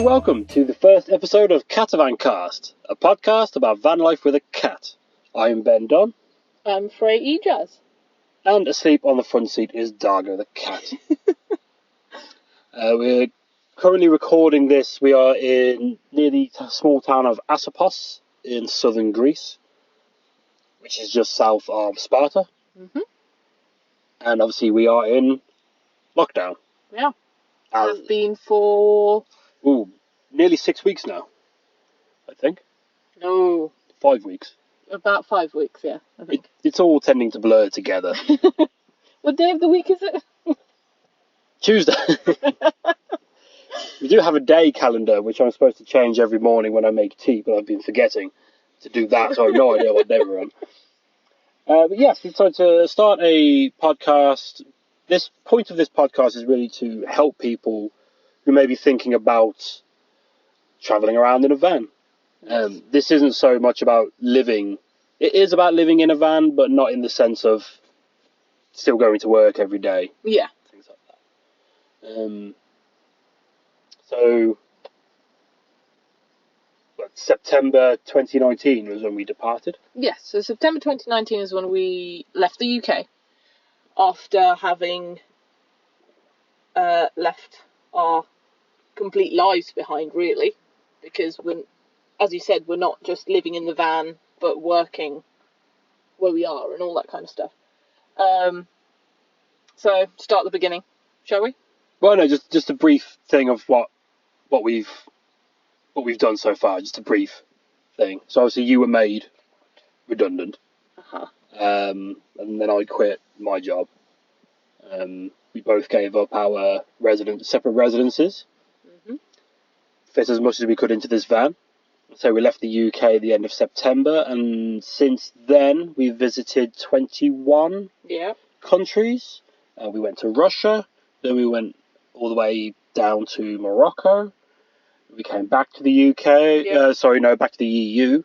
welcome to the first episode of CatavanCast, a podcast about van life with a cat. I'm Ben Dunn. I'm Frey Ejaz. And asleep on the front seat is Dargo the cat. We're currently recording this. We are near the small town of Asopos in southern Greece, which is just south of Sparta. Mm-hmm. And obviously we are in lockdown. Yeah. Have been for... nearly 6 weeks now, I think. No. 5 weeks. About 5 weeks, yeah, I think. It's all tending to blur together. What day of the week is it? Tuesday. We do have a day calendar, which I'm supposed to change every morning when I make tea, but I've been forgetting to do that, so I have no idea what day we're on. But yes, we decided to start a podcast. This point of this podcast is really to help people who may be thinking about travelling around in a van. Yes. This isn't so much about living. It is about living in a van, but not in the sense of still going to work every day. Yeah. Things like that. So, September 2019 was when we departed. Yes, so September 2019 is when we left the UK after having left our complete lives behind, really, because as you said, we're not just living in the van, but working where we are and all that kind of stuff. So, start at the beginning, shall we? Well, no, just a brief thing of what we've done so far. Just a brief thing. So obviously you were made redundant, and then I quit my job. We both gave up our separate residences, fit as much as we could into this van. So we left the UK at the end of September, and since then we've visited 21 countries. We went to Russia, then we went all the way down to Morocco. We came back to the UK. Back to the EU.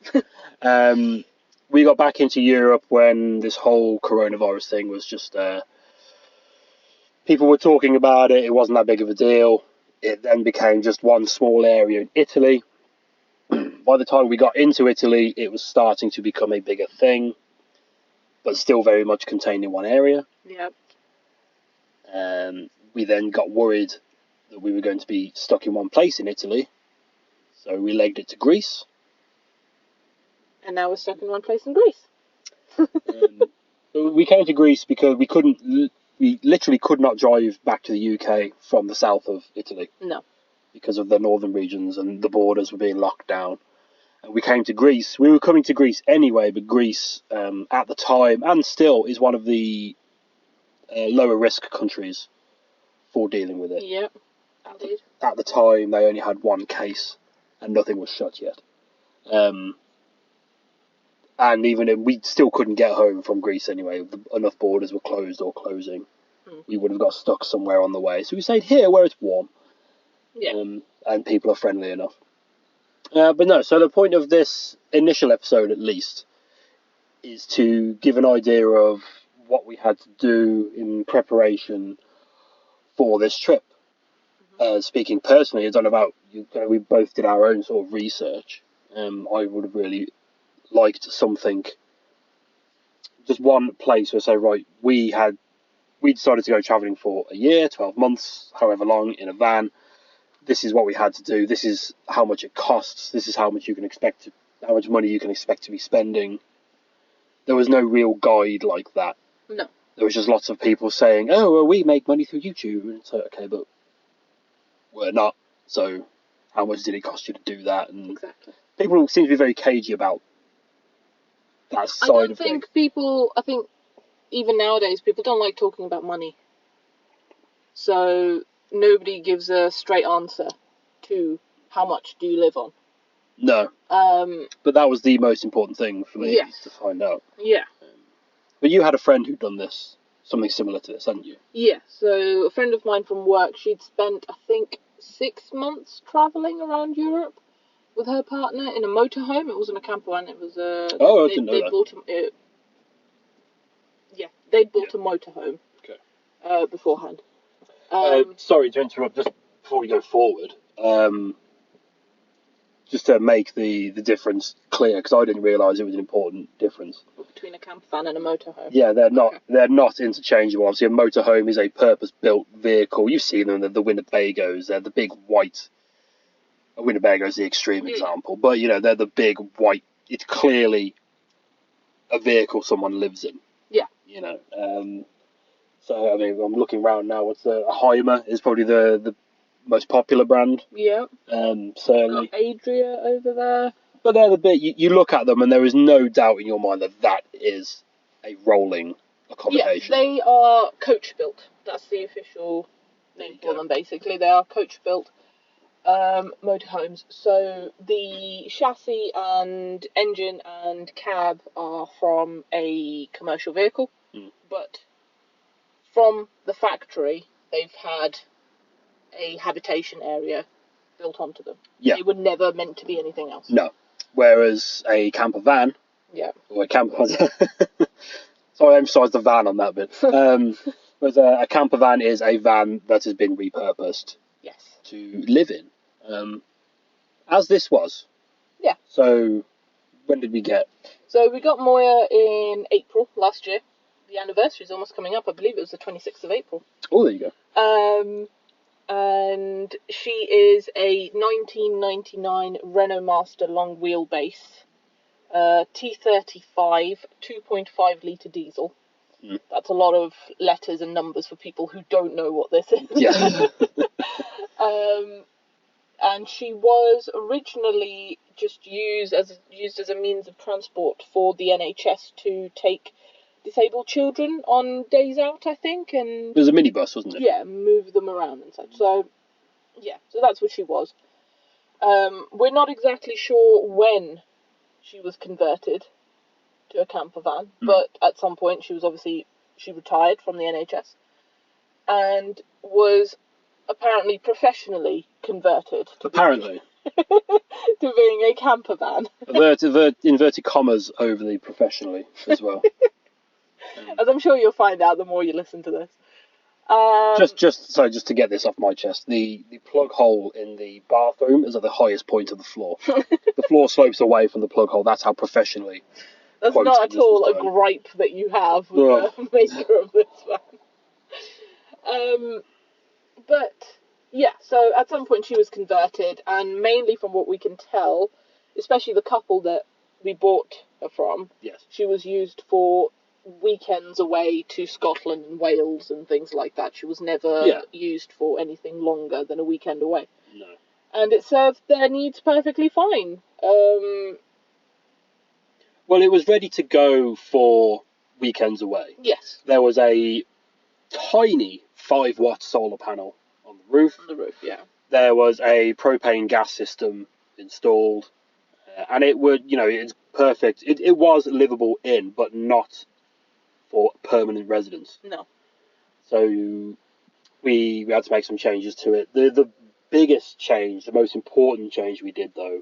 We got back into Europe when this whole coronavirus thing was just... people were talking about it. It wasn't that big of a deal. It then became just one small area in Italy. By the time we got into Italy, it was starting to become a bigger thing, but still very much contained in one area. Yep. We then got worried that we were going to be stuck in one place in Italy, so we legged it to Greece. And now we're stuck in one place in Greece. We came to Greece because we literally could not drive back to the UK from the south of Italy. No. Because of the northern regions and the borders were being locked down. And we came to Greece. We were coming to Greece anyway, but Greece, at the time, and still, is one of the lower risk countries for dealing with it. Yep. At the time, they only had one case, and nothing was shut yet. And even we still couldn't get home from Greece anyway. Enough borders were closed or closing. We would have got stuck somewhere on the way. So we stayed here where it's warm. Yeah. And people are friendly enough. But no, so the point of this initial episode, at least, is to give an idea of what we had to do in preparation for this trip. Speaking personally, I don't know about you. We both did our own sort of research. I would have really liked something, just one place where say, right, we decided to go travelling for a year, 12 months, however long, in a van. This is what we had to do. This is how much it costs. This is how much how much money you can expect to be spending. There was no real guide like that. No. There was just lots of people saying, "Oh, well, we make money through YouTube." And it's like, okay, but we're not. So, how much did it cost you to do that? And exactly. People seem to be very cagey about that side of things. I think even nowadays people don't like talking about money. So nobody gives a straight answer to how much do you live on. No. But that was the most important thing for me to find out. Yeah. But you had a friend who'd done something similar to this, hadn't you? Yeah. So a friend of mine from work, she'd spent, I think, 6 months travelling around Europe with her partner in a motorhome. It wasn't a camper van. It was a... I didn't know that. They'd bought a motorhome. Okay. Beforehand. Sorry to interrupt, just before we go forward. just to make the difference clear, because I didn't realise it was an important difference. Between a camper van and a motorhome. Yeah, they're not interchangeable. Obviously, a motorhome is a purpose-built vehicle. You've seen them, the Winnebagos. They're the big white. A Winnebago is the extreme example, but they're the big white. It's clearly a vehicle someone lives in. Yeah. So I mean, I'm looking around now. What's a Hymer is probably the most popular brand. Yeah. Certainly. Got Adria over there. But they're the bit you look at them, and there is no doubt in your mind that is a rolling accommodation. Yeah, they are coach built. That's the official name for them. Basically, they are coach built motorhomes. So the chassis and engine and cab are from a commercial vehicle, but from the factory they've had a habitation area built onto them. Yeah. They were never meant to be anything else. No. Whereas a camper van, or a camper, sorry, I emphasised the van on that bit. Whereas a camper van is a van that has been repurposed, to live in, as this was. Yeah. So, when did we get? So we got Moya in April last year. The anniversary is almost coming up. I believe it was the 26th of April. Oh, there you go. And she is a 1999 Renault Master long wheelbase, T35, 2.5 litre diesel. That's a lot of letters and numbers for people who don't know what this is. Yeah. And she was originally just used as a means of transport for the NHS to take disabled children on days out, I think, and it was a minibus, wasn't it? Yeah, move them around and such. So that's what she was. We're not exactly sure when she was converted to a camper van, but at some point she retired from the NHS and was apparently professionally converted. Apparently. To being a camper van. Inverted commas over the professionally as well. As I'm sure you'll find out the more you listen to this. Just to get this off my chest, the plug hole in the bathroom is at the highest point of the floor. The floor slopes away from the plug hole. That's how professionally. That's not at all a gripe that you have with the maker of this van. But yeah, so at some point she was converted, and mainly from what we can tell, especially the couple that we bought her from, she was used for weekends away to Scotland and Wales and things like that. She was never used for anything longer than a weekend away. No. And it served their needs perfectly fine. Well, it was ready to go for weekends away. Yes. There was a tiny 5-watt solar panel on the roof. There was a propane gas system installed. And it would, it's perfect. It was livable in, but not for permanent residence. No. So we had to make some changes to it. The biggest change, the most important change we did, though,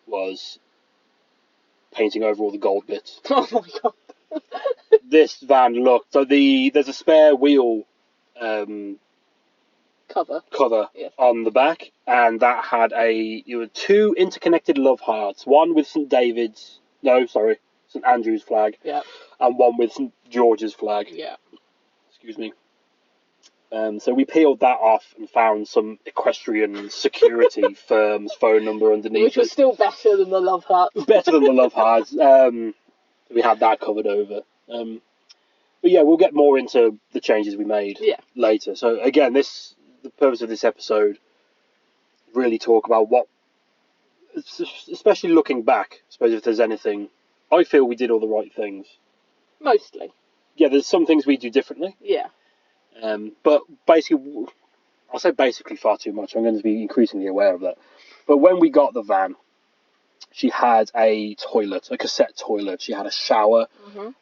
was painting over all the gold bits. Oh my god. This van looked... So there's a spare wheel cover on the back, and that had two interconnected love hearts. One with St. Andrew's flag. Yeah. And one with St. George's flag. Yeah. Excuse me. So we peeled that off and found some equestrian security firm's phone number underneath. Which was still better than the love heart. Better than the love hearts. We had that covered over. But yeah, we'll get more into the changes we made later. So again, the purpose of this episode, really talk about what, especially looking back, I suppose if there's anything, I feel we did all the right things. Mostly. Yeah, there's some things we do differently. Yeah. But basically, I'll say basically far too much. I'm going to be increasingly aware of that. But when we got the van, she had a toilet, a cassette toilet. She had a shower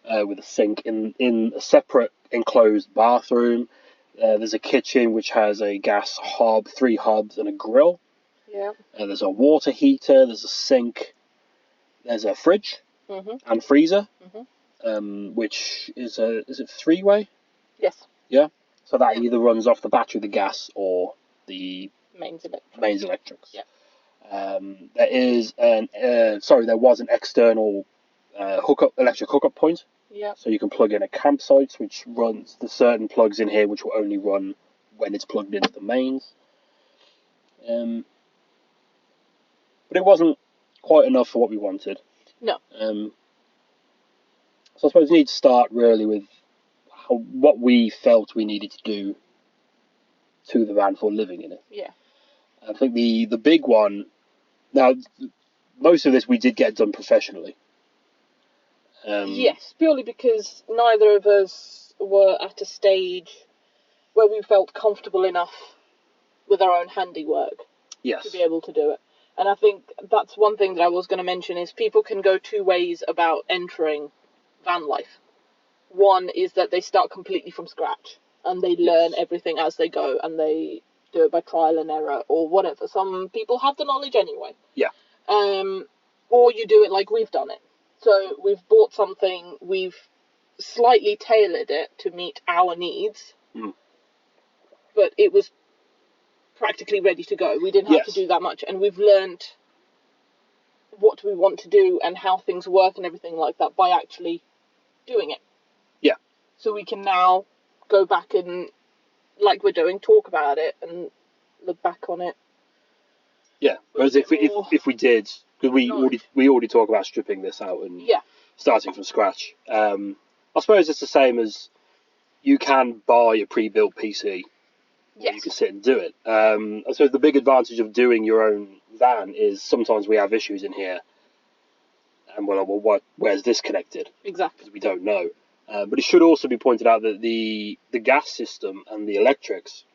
with a sink in a separate enclosed bathroom. There's a kitchen which has a gas hob, 3 hobs, and a grill. Yeah. There's a water heater. There's a sink. There's a fridge and freezer, which is it 3-way? Yes. Yeah. So that either runs off the battery, the gas, or the mains electrics. Mains electrics. Yeah. There was an external electric hookup point. Yeah. So you can plug in a campsite, which runs the certain plugs in here, which will only run when it's plugged into the mains. But it wasn't quite enough for what we wanted. No. So I suppose we need to start really with what we felt we needed to do to the van for living in it. Yeah. I think the big one. Now, most of this we did get done professionally. Yes, purely because neither of us were at a stage where we felt comfortable enough with our own handiwork to be able to do it. And I think that's one thing that I was going to mention is people can go two ways about entering van life. One is that they start completely from scratch and they learn everything as they go and they do it by trial and error or whatever. Some people have the knowledge anyway. Yeah. Or you do it like we've done it. So we've bought something, we've slightly tailored it to meet our needs, but it was practically ready to go. We didn't have to do that much, and we've learned what we want to do and how things work and everything like that by actually doing it. Yeah. So we can now go back and, like we're doing, talk about it and look back on it. Yeah. Whereas if we did, because we already talk about stripping this out and starting from scratch. I suppose it's the same as you can buy a pre-built PC. Yes. You can sit and do it. I suppose the big advantage of doing your own van is sometimes we have issues in here, and where's this connected? Exactly. Because we don't know. But it should also be pointed out that the gas system and the electrics,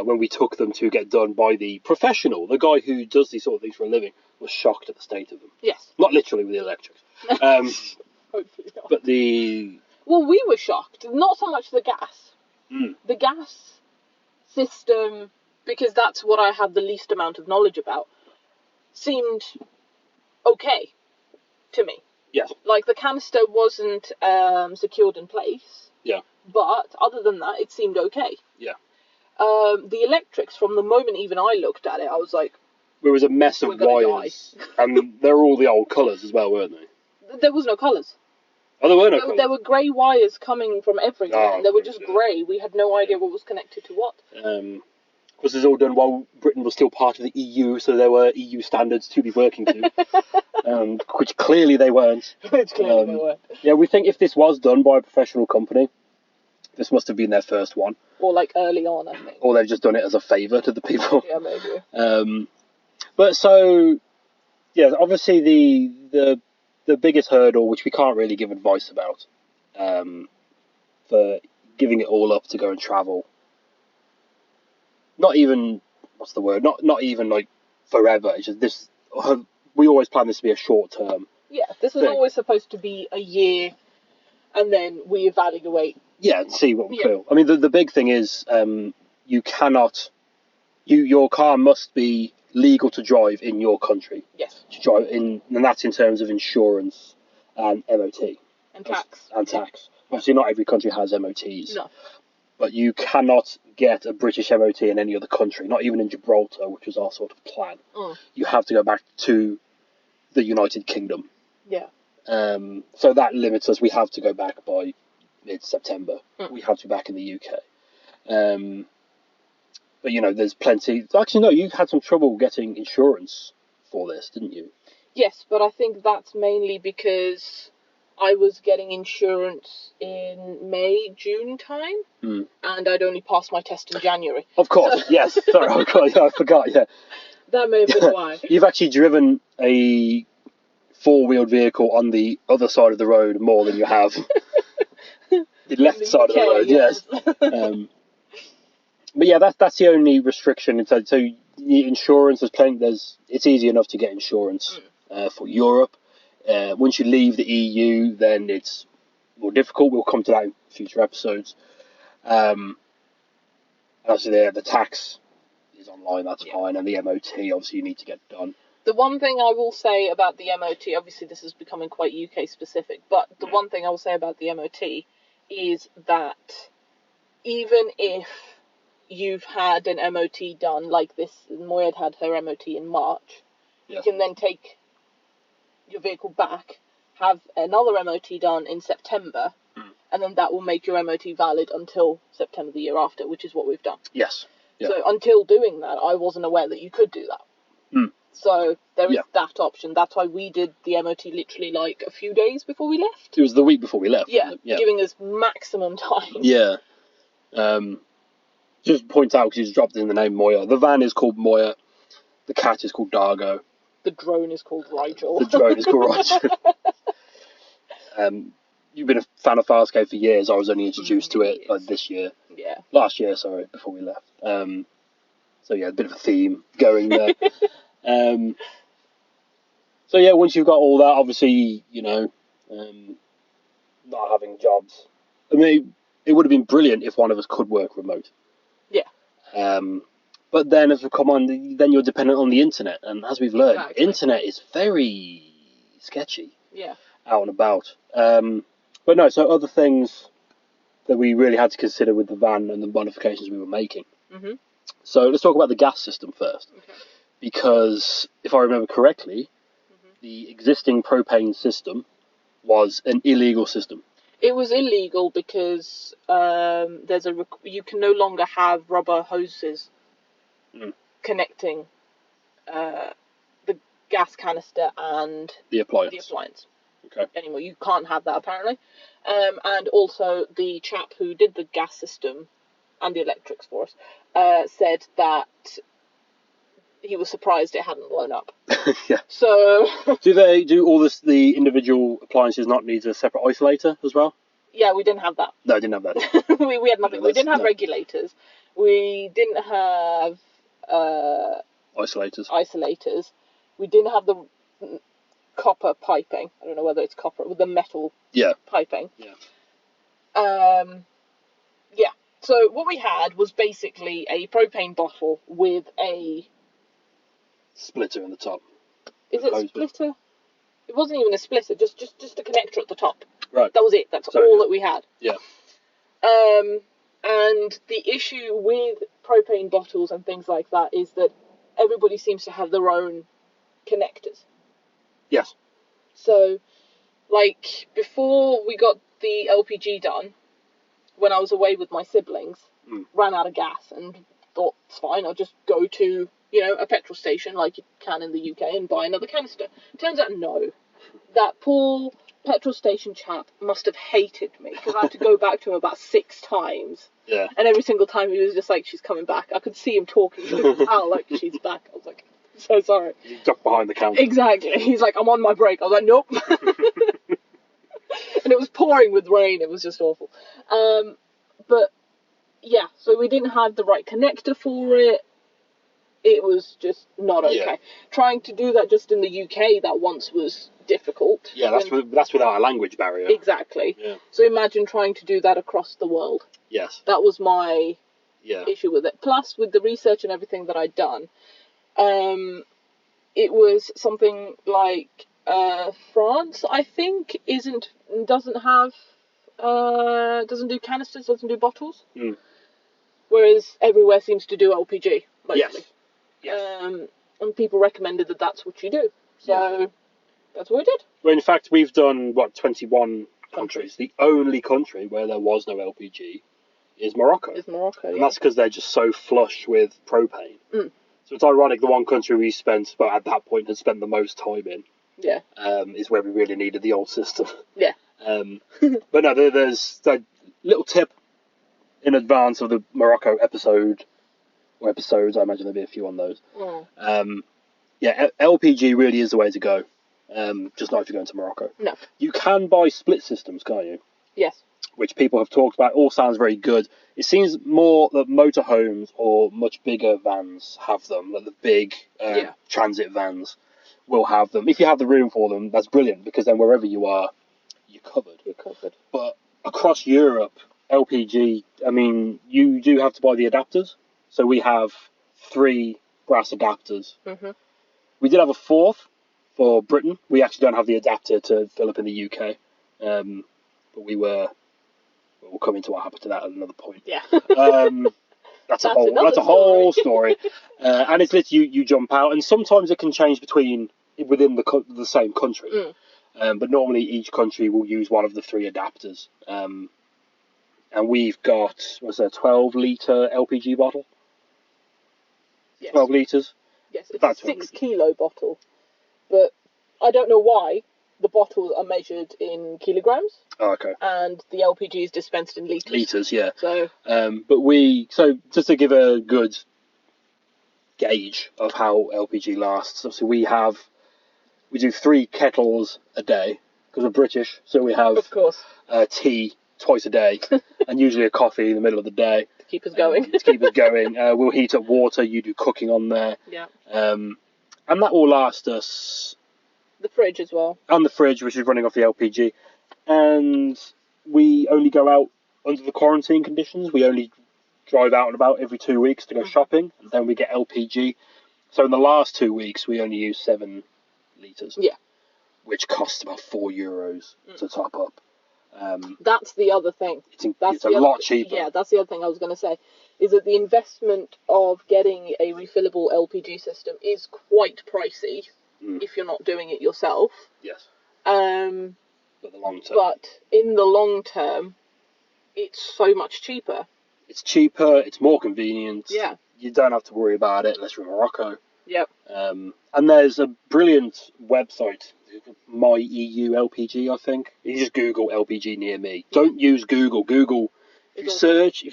when we took them to get done by the professional, the guy who does these sort of things for a living, was shocked at the state of them. Yes. Not literally with the electrics. Hopefully not. But the... Well, we were shocked. Not so much the gas. The gas system, because that's what I had the least amount of knowledge about, seemed okay to me. Yes. Like, the canister wasn't secured in place. Yeah. But other than that, it seemed okay. Yeah. The electrics, from the moment even I looked at it, I was like... There was a mess of wires. And they were all the old colours as well, weren't they? There was no colours. Oh, there were no colours? There were grey wires coming from everywhere, and they were just grey. We had no idea what was connected to what. Of course, this was all done while Britain was still part of the EU, so there were EU standards to be working to, which clearly they weren't. Which clearly they weren't. Yeah, we think if this was done by a professional company, this must have been their first one. Or like early on, I think. Or they've just done it as a favour to the people. Yeah, maybe. But so, yeah, obviously the biggest hurdle, which we can't really give advice about, for giving it all up to go and travel. Not even, what's the word? Not even like forever. It's just this. We always plan this to be a short term. Yeah, this is always supposed to be a year, and then we evaluate. Yeah, and see what we feel. I mean, the big thing is you cannot. Your car must be legal to drive in your country. Yes. To drive in, and that's in terms of insurance and MOT. And tax. And tax. Obviously, not every country has MOTs. No. But you cannot get a British MOT in any other country, not even in Gibraltar, which was our sort of plan. You have to go back to the United Kingdom. Yeah. So that limits us. We have to go back by mid-September. We have to be back in the UK. But, you know, there's plenty... Actually, no, you had some trouble getting insurance for this, didn't you? Yes, but I think that's mainly because I was getting insurance in May, June time, and I'd only passed my test in January. Of course, yes. Sorry, I forgot, yeah. That may have been why. You've actually driven a four-wheeled vehicle on the other side of the road more than you have the left side of the road, yes. But yeah, that's the only restriction. So the insurance, it's easy enough to get insurance for Europe. Once you leave the EU, then it's more difficult. We'll come to that in future episodes. Obviously, the tax is online, that's fine, and the MOT, obviously, you need to get done. The one thing I will say about the MOT, obviously this is becoming quite UK specific, but the one thing I will say about the MOT is that even if you've had an MOT done like this, Moyed had her MOT in March, you can then take your vehicle back, have another MOT done in September, and then that will make your MOT valid until September the year after, which is what we've done. Yes. Yeah. So until doing that, I wasn't aware that you could do that. So there is that option. That's why we did the MOT literally like a few days before we left. It was the week before we left. Yeah, giving us maximum time. Yeah. Just point out, because you just dropped in the name Moya. The van is called Moya. The cat is called Dargo. The drone is called Rigel. The drone is called Rigel. You've been a fan of Farscape for years. I was only introduced to it like this year. Yeah. Last year, sorry, before we left. So yeah, a bit of a theme going there. So yeah, once you've got all that, obviously, not having jobs. I mean, it would have been brilliant if one of us could work remote. Yeah. But then as we come on, then you're dependent on the internet, and as we've learned, internet is very sketchy. Yeah. Out and about. But no, so other things that we really had to consider with the van and the modifications we were making. Mm-hmm. So let's talk about the gas system first. Okay. Because if I remember correctly, the existing propane system was an illegal system. It was illegal because you can no longer have rubber hoses connecting the gas canister and the appliance. Okay. Anymore, you can't have that apparently. And also the chap who did the gas system and the electrics for us said that he was surprised it hadn't blown up. Yeah. So do all this? The individual appliances not need a separate isolator as well? Yeah, we didn't have that. No, I didn't have that. we had nothing. We didn't have regulators. We didn't have isolators. We didn't have the copper piping. I don't know whether it's copper with the metal piping. Yeah. Yeah. So what we had was basically a propane bottle with a splitter in the top. Is it a splitter? It wasn't even a splitter, just a connector at the top. Right. That was it. That's all that we had. Yeah. And the issue with propane bottles and things like that is that everybody seems to have their own connectors. Yes. So, like, before we got the LPG done, when I was away with my siblings, ran out of gas and thought, it's fine, I'll just go to, a petrol station like you can in the UK and buy another canister. Turns out, no. That poor petrol station chap must have hated me because I had to go back to him about 6 times. Yeah. And every single time he was just like, she's coming back. I could see him talking to his pal like, she's back. I was like, so sorry. You ducked behind the counter. Exactly. He's like, I'm on my break. I was like, nope. And it was pouring with rain. It was just awful. But yeah, so we didn't have the right connector for it. It was just not okay. Yeah. Trying to do that just in the UK that once was difficult. Yeah, that's without a language barrier. Exactly. Yeah. So imagine trying to do that across the world. Yes. That was my issue with it. Plus, with the research and everything that I'd done, it was something like France, I think, doesn't do canisters, doesn't do bottles. Whereas everywhere seems to do LPG, mostly. Yes. And people recommended that that's what you do. So that's what we did. Well, in fact, we've done, 21 countries. The only country where there was no LPG is Morocco. And that's because they're just so flush with propane. So it's ironic, the one country we spent, well, at that point, had spent the most time in, is where we really needed the old system. Yeah. But no, there's a little tip in advance of the Morocco episodes, I imagine there'll be a few on those. LPG really is the way to go. Just not if you're going to Morocco. No. You can buy split systems, can't you? Yes. Which people have talked about. All sounds very good. It seems more that motorhomes or much bigger vans have them, like the big transit vans will have them. If you have the room for them, that's brilliant, because then wherever you are, you're covered. But across Europe, LPG, I mean, you do have to buy the adapters. So we have 3 brass adapters. We did have a 4th for Britain. We actually don't have the adapter to fill up in the UK. But we'll come into what happened to that at another point. Yeah. That's a whole story. And it's literally you jump out, and sometimes it can change within the same country. But normally each country will use one of the 3 adapters. And we've got, what's that, 12-litre LPG bottle? Yes. 12 litres? Yes, it's a 6-kilo bottle. But I don't know why the bottles are measured in kilograms. Oh, okay. And the LPG is dispensed in litres. Litres, yeah. So, so just to give a good gauge of how LPG lasts, obviously we do 3 kettles a day, because we're British, so we have of course. Tea twice a day, and usually a coffee in the middle of the day. To keep us going. We'll heat up water, you do cooking on there. Yeah. And that will last us... The fridge as well. And the fridge, which is running off the LPG. And we only go out under the quarantine conditions. We only drive out and about every 2 weeks to go shopping, and then we get LPG. So in the last 2 weeks, we only use 7 litres. Yeah. Which costs about €4 to top up. That's the other thing. It's a lot cheaper. Yeah, that's the other thing I was going to say, is that the investment of getting a refillable LPG system is quite pricey if you're not doing it yourself. Yes. But the long term. But in the long term, it's so much cheaper. It's cheaper, it's more convenient. Yeah. You don't have to worry about it unless you're in Morocco. Yep. And there's a brilliant website, My EU LPG, I think. You just Google LPG near me. Don't use Google. Google. If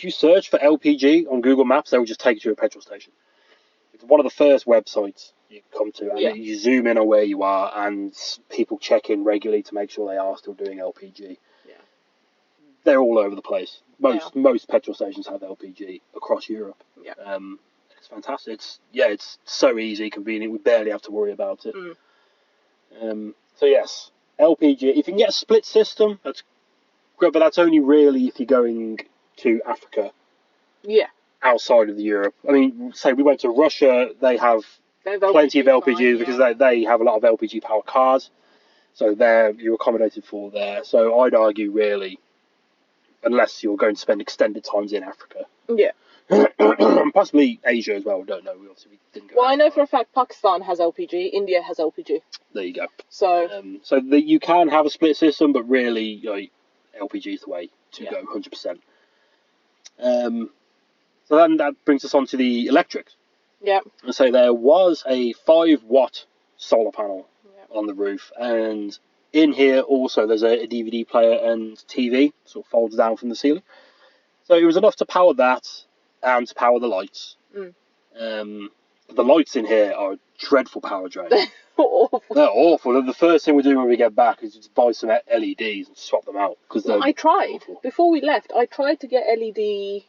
you search for LPG on Google Maps, they will just take you to a petrol station. It's one of the first websites you come to, and you zoom in on where you are, and people check in regularly to make sure they are still doing LPG. Yeah. They're all over the place. Most petrol stations have LPG across Europe. Yeah. It's fantastic. It's so easy, convenient. We barely have to worry about it. So yes, LPG. If you can get a split system, that's great, but that's only really if you're going to Africa. Yeah. Outside of Europe. I mean, say we went to Russia, they have plenty of LPG because they have a lot of LPG powered cars. So you're accommodated for there. So I'd argue really, unless you're going to spend extended times in Africa. Yeah. Possibly Asia as well, we don't know. We didn't go. Well, I know for a fact Pakistan has LPG, India has LPG. There you go. So you can have a split system, but really, LPG is the way to go, 100%. So then that brings us on to the electrics. Yeah. And so there was a 5-watt solar panel on the roof, and in here also there's a DVD player and TV, sort of folds down from the ceiling. So it was enough to power that and to power the lights. The lights in here are a dreadful power drain. They're awful. They're awful. The first thing we do when we get back is just buy some LEDs and swap them out. I tried. Awful. Before we left, I tried to get LED...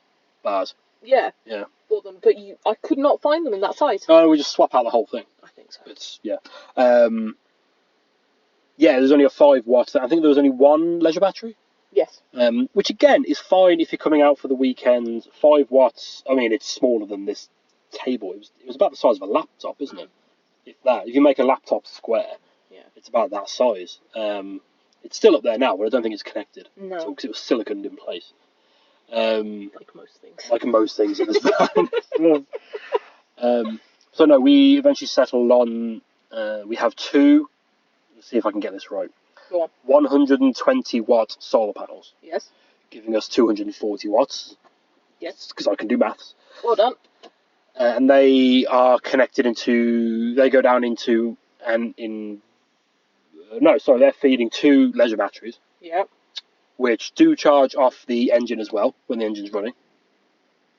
bars. Yeah. Yeah. For them, but I could not find them in that size. Oh, we just swap out the whole thing. I think so. There's only a 5-watt. I think there was only one leisure battery. Yes. Which again is fine if you're coming out for the weekend. 5 watts. I mean, it's smaller than this table. It was about the size of a laptop, isn't it? If you make a laptop square, it's about that size. It's still up there now, but I don't think it's connected. No. Because it was siliconed in place. Like most things. Like most things in this van. So no, we eventually settled on. We have 2. Let's see if I can get this right. Go on. 120 watt solar panels. Yes. Giving us 240 watts. Yes. Because I can do maths. Well done. And they are connected they go down into, they're feeding 2 leisure batteries. Yeah. Which do charge off the engine as well, when the engine's running.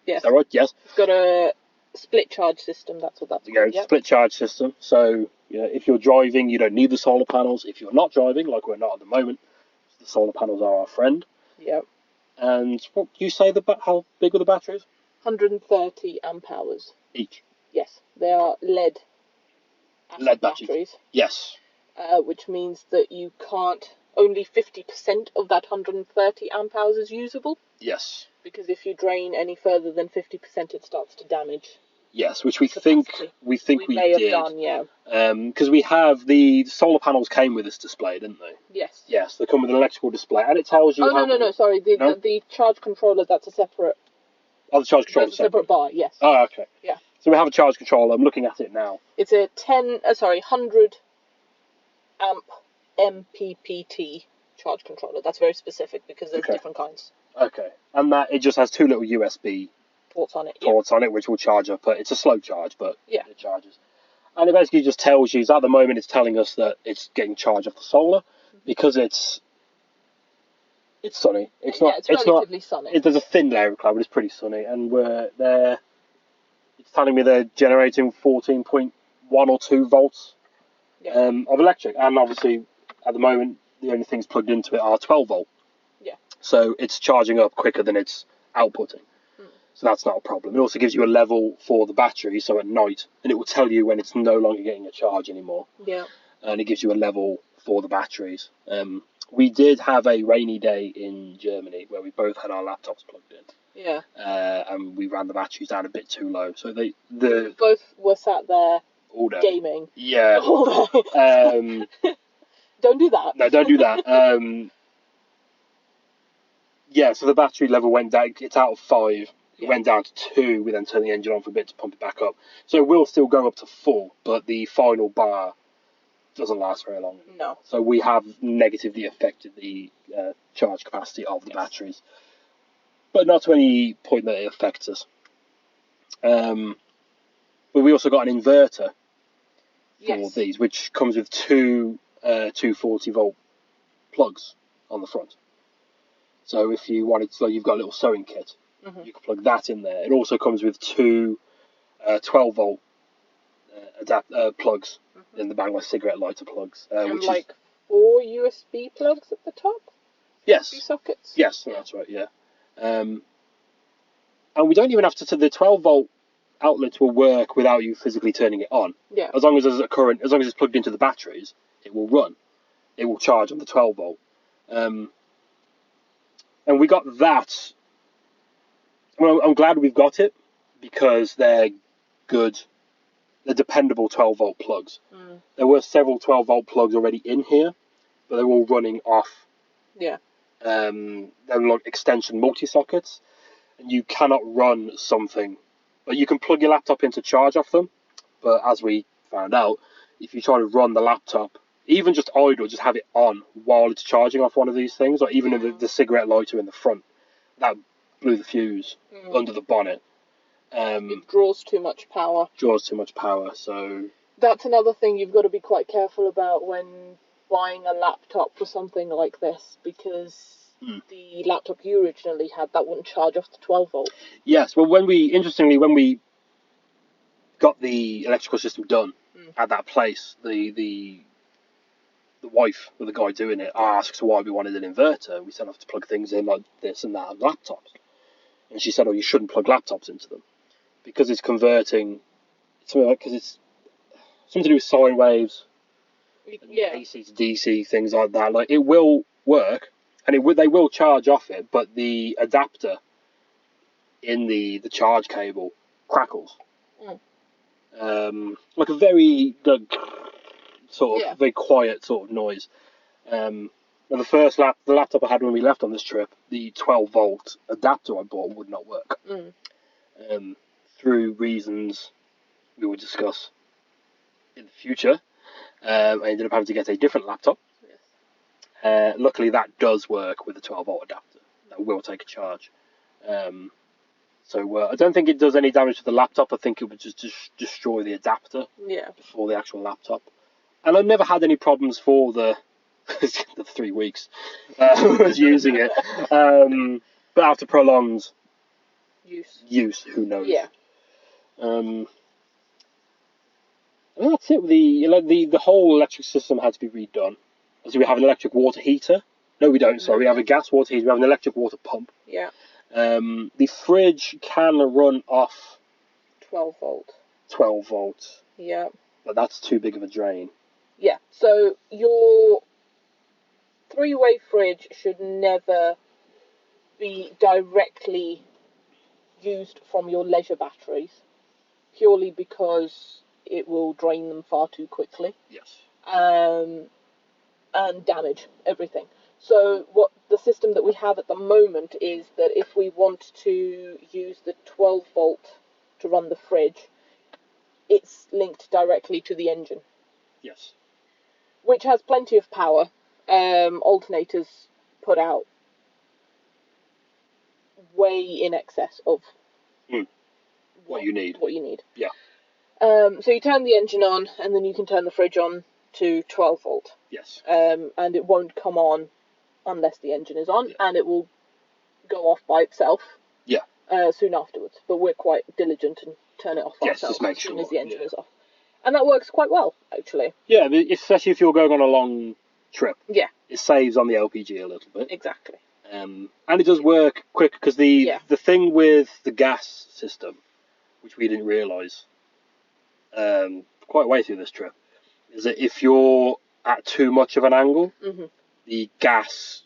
Yes. Is that right? Yes. It's got a split charge system, that's what that's called. Split charge system. So, if you're driving, you don't need the solar panels. If you're not driving, like we're not at the moment, the solar panels are our friend. Yep. And what you say, how big are the batteries? 130 amp hours. Each? Yes. They are lead batteries. Yes. Which means that you can't... Only 50% of that 130 amp hours is usable. Yes. Because if you drain any further than 50%, it starts to damage. Yes, which we think we may did. Have done, yeah. Because we have the solar panels came with this display, didn't they? Yes. Yes, they come with an electrical display, and it tells you. No. Sorry, the charge controller. That's a separate Oh, the charge controller. There's a separate bar, yes. Oh, okay. Yeah. So we have a charge controller. I'm looking at it now. It's a 100 amp MPPT charge controller. That's very specific because there's different kinds. Okay. And that it just has 2 little USB ports on it. On it, which will charge up. It's a slow charge, but it charges. And it basically just tells you, at the moment it's telling us that it's getting charged off the solar because it's sunny. It's relatively sunny. There's a thin layer of cloud, but it's pretty sunny. And it's telling me they're generating 14.1 or 2 volts of electric. And obviously, at the moment, the only things plugged into it are 12 volt. Yeah. So it's charging up quicker than it's outputting. So that's not a problem. It also gives you a level for the battery, so at night, and it will tell you when it's no longer getting a charge anymore. Yeah. And it gives you a level for the batteries. We did have a rainy day in Germany where we both had our laptops plugged in. Yeah. And we ran the batteries down a bit too low. So we both were sat there all day gaming. Yeah. All day. Don't do that. No, don't do that. Yeah, so the battery level went down. It's out of 5. It went down to 2. We then turned the engine on for a bit to pump it back up. So it will still go up to 4, but the final bar doesn't last very long. No. So we have negatively affected the charge capacity of the batteries, but not to any point that it affects us. But we also got an inverter for these, which comes with 2 240 volt plugs on the front. So if you wanted to, you've got a little sewing kit. You can plug that in there. It also comes with 2 12 volt plugs in the back, like cigarette lighter plugs. And like 4 USB plugs at the top? Yes. USB sockets? Yes, that's right, yeah. And we don't even have to, the 12 volt outlets will work without you physically turning it on. Yeah. As long as there's a current, as long as it's plugged into the batteries, it will run. It will charge on the 12 volt. And we got that. Well, I'm glad we've got it because they're good. They're dependable 12 volt plugs. There were several 12 volt plugs already in here, but they're all running off. Yeah. They're like extension multi-sockets, and you cannot run something. But you can plug your laptop in to charge off them, but as we found out, if you try to run the laptop, even just idle, just have it on while it's charging off one of these things, or even the cigarette lighter in the front, that blew the fuse under the bonnet. It draws too much power. So that's another thing you've got to be quite careful about when buying a laptop for something like this, because the laptop you originally had, that wouldn't charge off the 12 volt. Yes, well, when we got the electrical system done at that place, the wife of the guy doing it asked why we wanted an inverter. We said I have to plug things in like this and that on laptops, and she said, "Oh, you shouldn't plug laptops into them because it's converting something like, because it's something to do with sine waves, AC to DC, things like that. Like, it will work, and they will charge off it, but the adapter in the charge cable crackles, like a very very quiet sort of noise. The laptop I had when we left on this trip, the 12 volt adapter I bought would not work. Through reasons we will discuss in the future, I ended up having to get a different laptop. Luckily, that does work with a 12 volt adapter. That will take a charge. So I don't think it does any damage to the laptop. I think it would just destroy the adapter before the actual laptop. And I've never had any problems for the 3 weeks I was using it. But after prolonged use, who knows? Yeah. And that's it. The whole electric system had to be redone. So we have an electric water heater. No, we don't. Sorry, we have a gas water heater. We have an electric water pump. Yeah. The fridge can run off 12 volt. 12 volts. Yeah. But that's too big of a drain. Yeah. So your 3-way fridge should never be directly used from your leisure batteries, purely because it will drain them far too quickly. Yes. And damage everything. So what the system that we have at the moment is that if we want to use the 12 volt to run the fridge, it's linked directly to the engine. Yes. Which has plenty of power. Alternators put out way in excess of what you need. What you need. Yeah. So you turn the engine on, and then you can turn the fridge on to 12 volt. Yes. And it won't come on unless the engine is on, and it will go off by itself. Yeah. Soon afterwards. But we're quite diligent and turn it off ourselves just as soon as the engine is off. And that works quite well, actually. Yeah, especially if you're going on a long trip. Yeah. It saves on the LPG a little bit. Exactly. And it does work quick, because the thing with the gas system, which we didn't realise quite a way through this trip, is that if you're at too much of an angle, the gas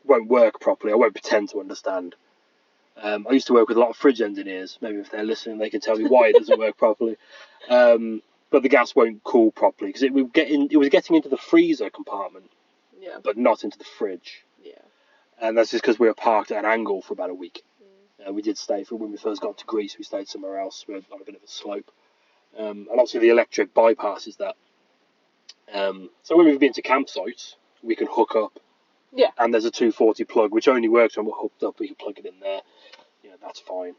won't work properly. I won't pretend to understand. I used to work with a lot of fridge engineers. Maybe if they're listening, they can tell me why it doesn't work properly. But the gas won't cool properly, because it was getting into the freezer compartment, but not into the fridge. Yeah. And that's just because we were parked at an angle for about a week. We did stay when we first got to Greece. We stayed somewhere else. We were on a bit of a slope, and obviously the electric bypasses that. So when we've been to campsites, we can hook up. Yeah. And there's a 240 plug, which only works when we're hooked up. We can plug it in there. That's fine.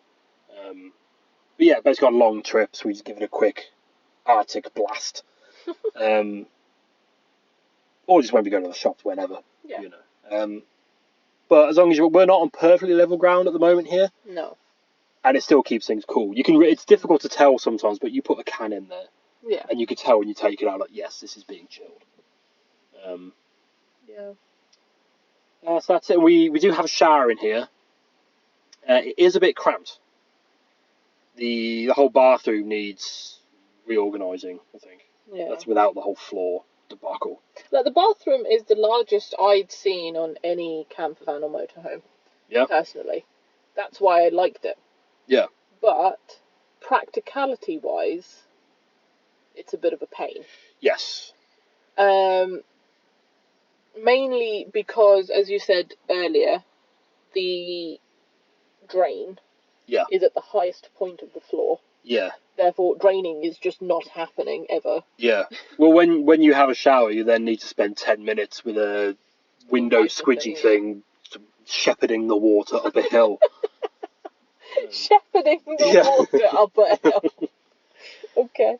But yeah, basically on long trips, we just give it a quick Arctic blast. Or just when we go to the shops, whenever. Yeah. But as long as we're not on perfectly level ground at the moment here. No. And it still keeps things cool. It's difficult to tell sometimes, but you put a can in there. Yeah. And you can tell when you take it out, like, yes, this is being chilled. So that's it. We do have a shower in here. It is a bit cramped. The whole bathroom needs reorganising, I think. Yeah. That's without the whole floor debacle. The bathroom is the largest I'd seen on any camper van or motorhome. Yeah. Personally. That's why I liked it. Yeah. But practicality-wise, it's a bit of a pain. Yes. Mainly because, as you said earlier, the drain is at the highest point of the floor. Yeah. Therefore, draining is just not happening ever. Yeah. Well, when you have a shower, you then need to spend 10 minutes with a window squidgy thing shepherding the water up a hill. Shepherding the water up a hill. Okay.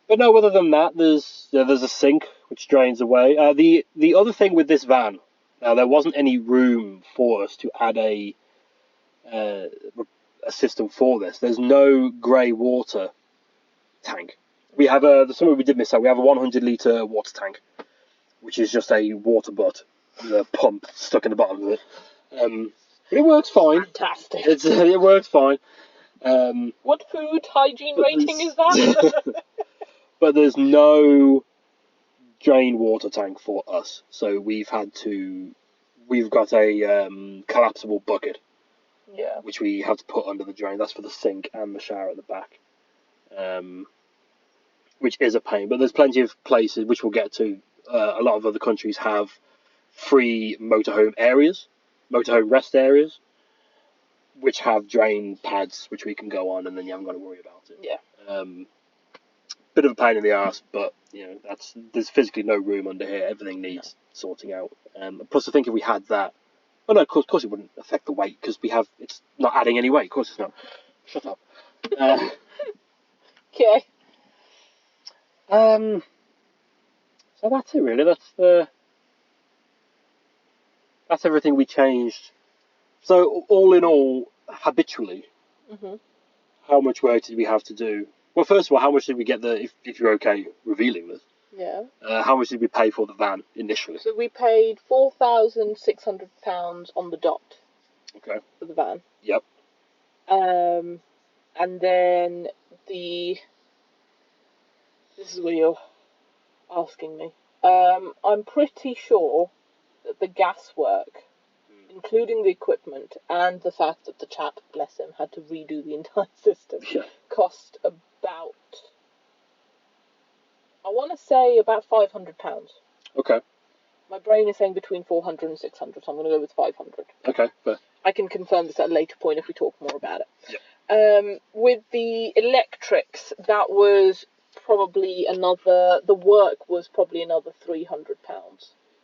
But no, other than that, there's a sink which drains away. The other thing with this van, now there wasn't any room for us to add a system for this. There's no grey water tank. We have something we did miss out. We have a 100 litre water tank, which is just a water butt with a pump stuck in the bottom of it. But it works fine. Fantastic. It works fine. What food hygiene rating is that? But there's no drain water tank for us, so we've got a collapsible bucket. Yeah. Which we have to put under the drain. That's for the sink and the shower at the back. Which is a pain, but there's plenty of places which we'll get to. A lot of other countries have free motorhome rest areas, which have drain pads which we can go on, and then you haven't got to worry about it. Yeah. Bit of a pain in the arse, but there's physically no room under here. Everything needs sorting out. Plus, I think if we had that, no, of course it wouldn't affect the weight, because it's not adding any weight. Of course it's not. Shut up. Okay. So that's it really. That's everything we changed. So all in all, habitually, how much work did we have to do? Well, first of all, how much did we get if you're okay revealing this? Yeah. How much did we pay for the van initially? So we paid £4,600 on the dot. Okay. For the van. Yep. And then this is what you're asking me. I'm pretty sure that the gas work, including the equipment and the fact that the chap, bless him, had to redo the entire system, cost about, I want to say about £500. Okay. My brain is saying between 400 and 600, so I'm going to go with 500. Okay, fair. I can confirm this at a later point if we talk more about it. Yeah. With the electrics, that was probably the work was probably another £300.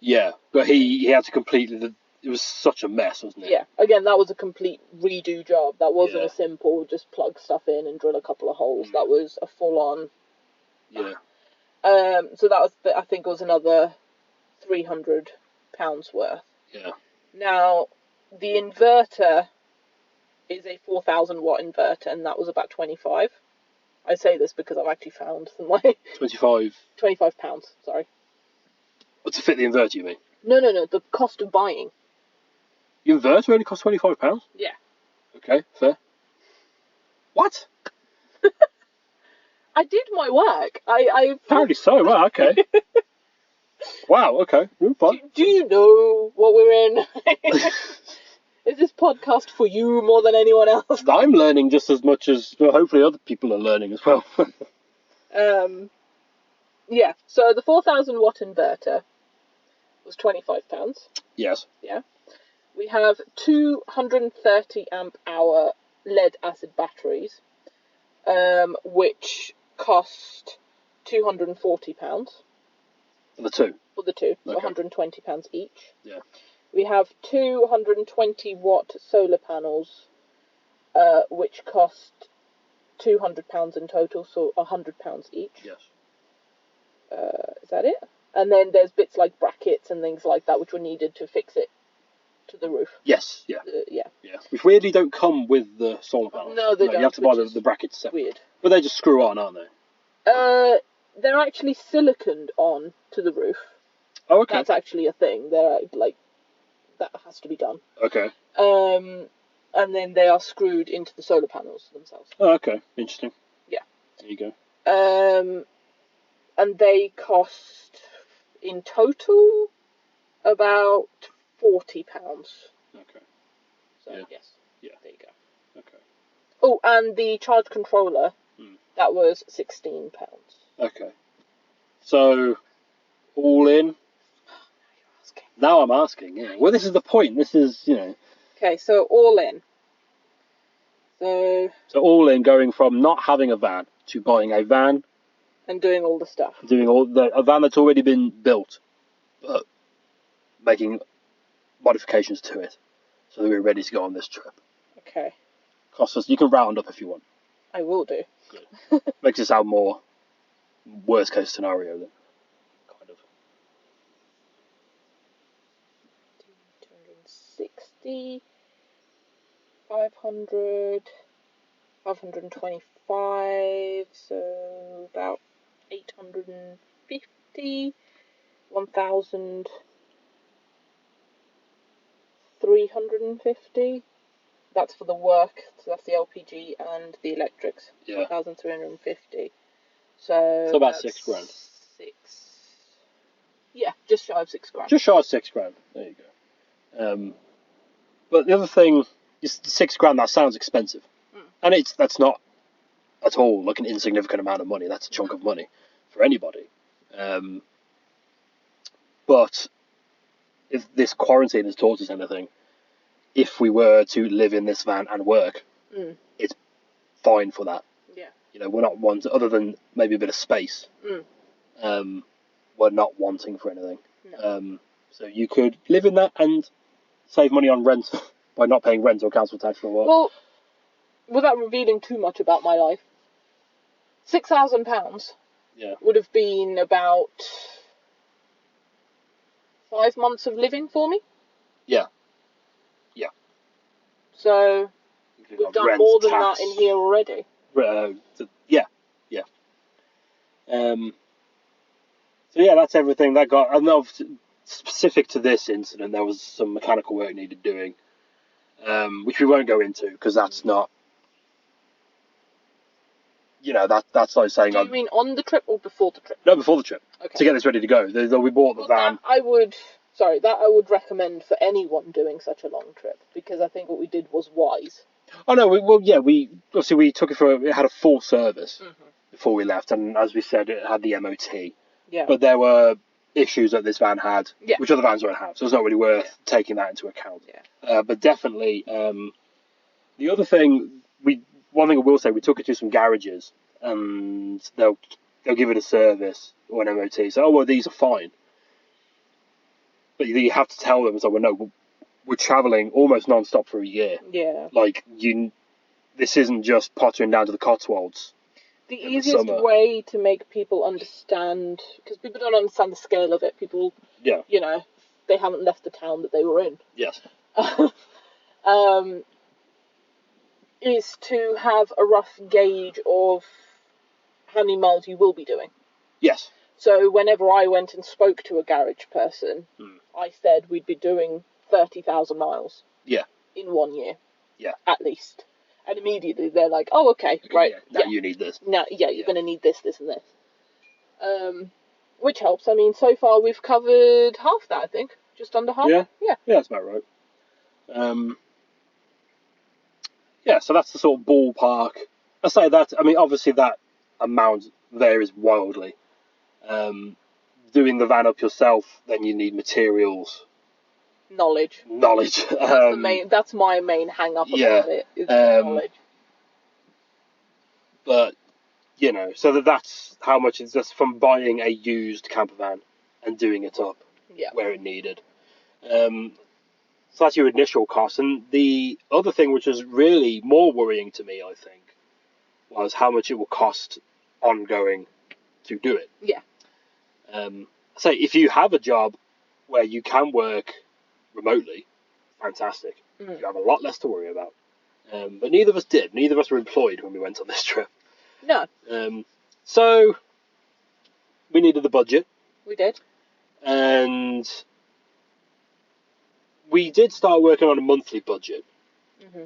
Yeah, but he had to completely. It was such a mess, wasn't it? Yeah, again, that was a complete redo job. That wasn't Yeah. a simple just plug stuff in and drill a couple of holes. That was a full-on. Yeah. So that was, I think, it was another £300 worth. Yeah. Now, the inverter is a 4,000 watt inverter, and that was about 25. I say this because I've actually found some like 25. £25. Sorry. What, to fit the inverter, you mean? No. The cost of buying. The inverter only cost £25? Yeah. Okay, fair. What? I did my work. I Apparently so. Wow. Okay. Wow. Okay. Fine. Do you know what we're in? Is this podcast for you more than anyone else? I'm learning just as much as hopefully other people are learning as well. Yeah. So the 4,000 watt inverter was £25. Yes. Yeah. We have 230 amp hour lead acid batteries, which cost £240 For the two. for the two, so Okay. £120 each. Yeah. We have 220 watt solar panels, which cost £200 in total, so £100 each. Yes. Is that it? And then there's bits like brackets and things like that which were needed to fix it to the roof. Yes. Yeah. Yeah. Yeah. Which weirdly don't come with the solar panels. No, they don't. You have to buy the brackets separate. Weird. But they just screw on, aren't they? They're actually siliconed on to the roof. Oh, okay. That's actually a thing. They're like that has to be done. Okay. And then they are screwed into the solar panels themselves. Oh, okay. Interesting. Yeah. There you go. And they cost in total about £40. Okay. So Yeah. yes. Yeah. There you go. Okay. Oh, and the charge controller, that was £16. Okay. So, all in. Now I'm asking, yeah. Well, this is the point. This is, Okay, so all in. So all in, going from not having a van to buying a van. And doing all the stuff. Doing a van that's already been built, but making modifications to it so that we're ready to go on this trip. Okay. Costs us, you can round up if you want. I will do. Good. Makes it sound more worst case scenario than kind of. 260, 500, 525, so about 850, 1,350. That's for the work, so that's the LPG and the electrics. Yeah. 1,350. So about £6,000. Yeah, just shy of £6,000. Just shy of £6,000. There you go. But the other thing is £6,000. That sounds expensive, and that's not at all like an insignificant amount of money. That's a chunk of money for anybody. But if this quarantine has taught us anything, if we were to live in this van and work, it's fine for that. Yeah. We're not wanting, other than maybe a bit of space. We're not wanting for anything. No. So you could live in that and save money on rent by not paying rent or council tax for a while. Well, without revealing too much about my life, £6,000 would have been about 5 months of living for me. Yeah. So we've done more than that in here already. Yeah. So yeah, that's everything that got. I know specific to this incident, there was some mechanical work needed doing, which we won't go into because that's not. That's like saying. Do you mean on the trip or before the trip? No, before the trip. Okay. To get this ready to go. We bought the van. That I would recommend for anyone doing such a long trip because I think what we did was wise. Oh no, we took it it had a full service before we left, and as we said, it had the MOT. Yeah. But there were issues that this van had, Yeah. which other vans won't have. So it's not really worth taking that into account. Yeah. But definitely, the other thing, one thing I will say, we took it to some garages, and they'll give it a service or an MOT. So, oh well, these are fine. But you have to tell them, so well, no, we're travelling almost non-stop for a year. Yeah. Like, this isn't just pottering down to the Cotswolds. The easiest way to make people understand, because people don't understand the scale of it. People, you know, they haven't left the town that they were in. Yes. Is to have a rough gauge of how many miles you will be doing. Yes. So whenever I went and spoke to a garage person, I said we'd be doing 30,000 miles. Yeah. In 1 year. Yeah. At least. And immediately they're like, oh, okay, right. Now you need this. Now, you're going to need this, this, and this. Which helps. I mean, so far we've covered half that, I think. Just under half. Yeah. Yeah. Yeah, that's about right. Yeah, so that's the sort of ballpark. I say that, I mean, obviously that amount varies wildly. Doing the van up yourself, then you need materials. Knowledge. That's my main hang-up about it, is knowledge. But, you know, so that's how much it's just from buying a used camper van and doing it up where it needed. So that's your initial cost. And the other thing, which was really more worrying to me, I think, was how much it will cost ongoing to do it. Yeah. So if you have a job where you can work remotely, fantastic. You have a lot less to worry about. But neither of us did. Neither of us were employed when we went on this trip. No. So we needed the budget. We did. And we did start working on a monthly budget.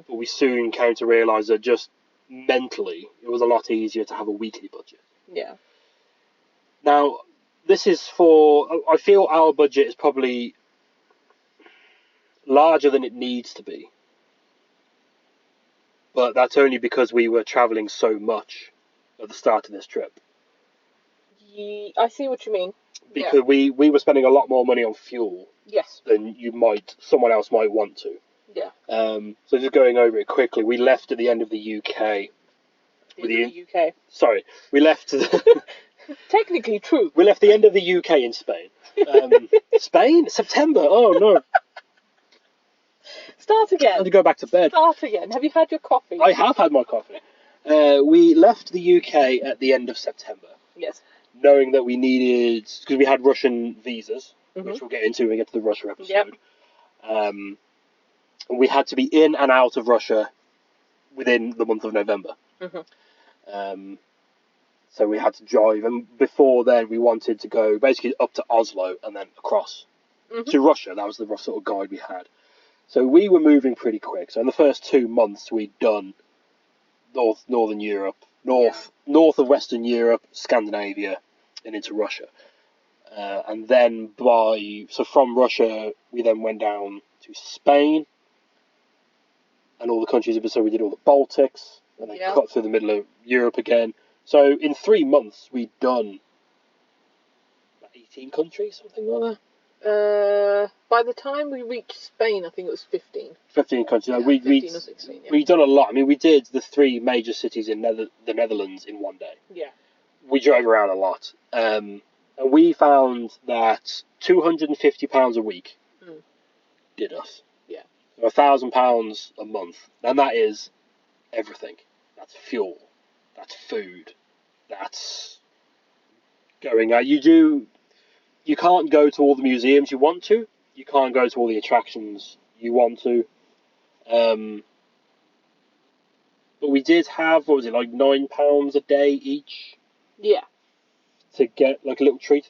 But we soon came to realise that just mentally, it was a lot easier to have a weekly budget. Yeah. Now, this is I feel our budget is probably larger than it needs to be. But that's only because we were travelling so much at the start of this trip. I see what you mean. Because we were spending a lot more money on fuel. Yes. Than someone else might want to. Yeah. So just going over it quickly, we left at the end of the UK. The UK. Sorry, we left. Technically true. We left the end of the UK in Spain. Spain? September? Oh no. Start again. I had to go back to bed. Start again. Have you had your coffee? I have had my coffee. We left the UK at the end of September. Yes. Knowing that we needed, because we had Russian visas, which we'll get into when we get to the Russia episode. Yep. We had to be in and out of Russia within the month of November. So we had to drive, and before then we wanted to go basically up to Oslo and then across to Russia. That was the rough sort of guide we had. So we were moving pretty quick. So in the first 2 months we'd done Northern Europe, north of Western Europe, Scandinavia, and into Russia. And then from Russia we then went down to Spain and all the countries. So we did all the Baltics and then cut through the middle of Europe again. So in 3 months we'd done 18 countries, something like that. By the time we reached Spain, I think it was 15. 15 countries. Yeah, 15 or 16, we'd done a lot. I mean, we did the 3 major cities in the Netherlands in 1 day. Yeah. We drove around a lot. And we found that £250 a week did us. Yeah. So £1,000 a month. And that is everything. That's fuel. That's food. That's going out. You can't go to all the museums you want to. You can't go to all the attractions you want to. But we did have, what was it, like £9 a day each? Yeah. To get like a little treat.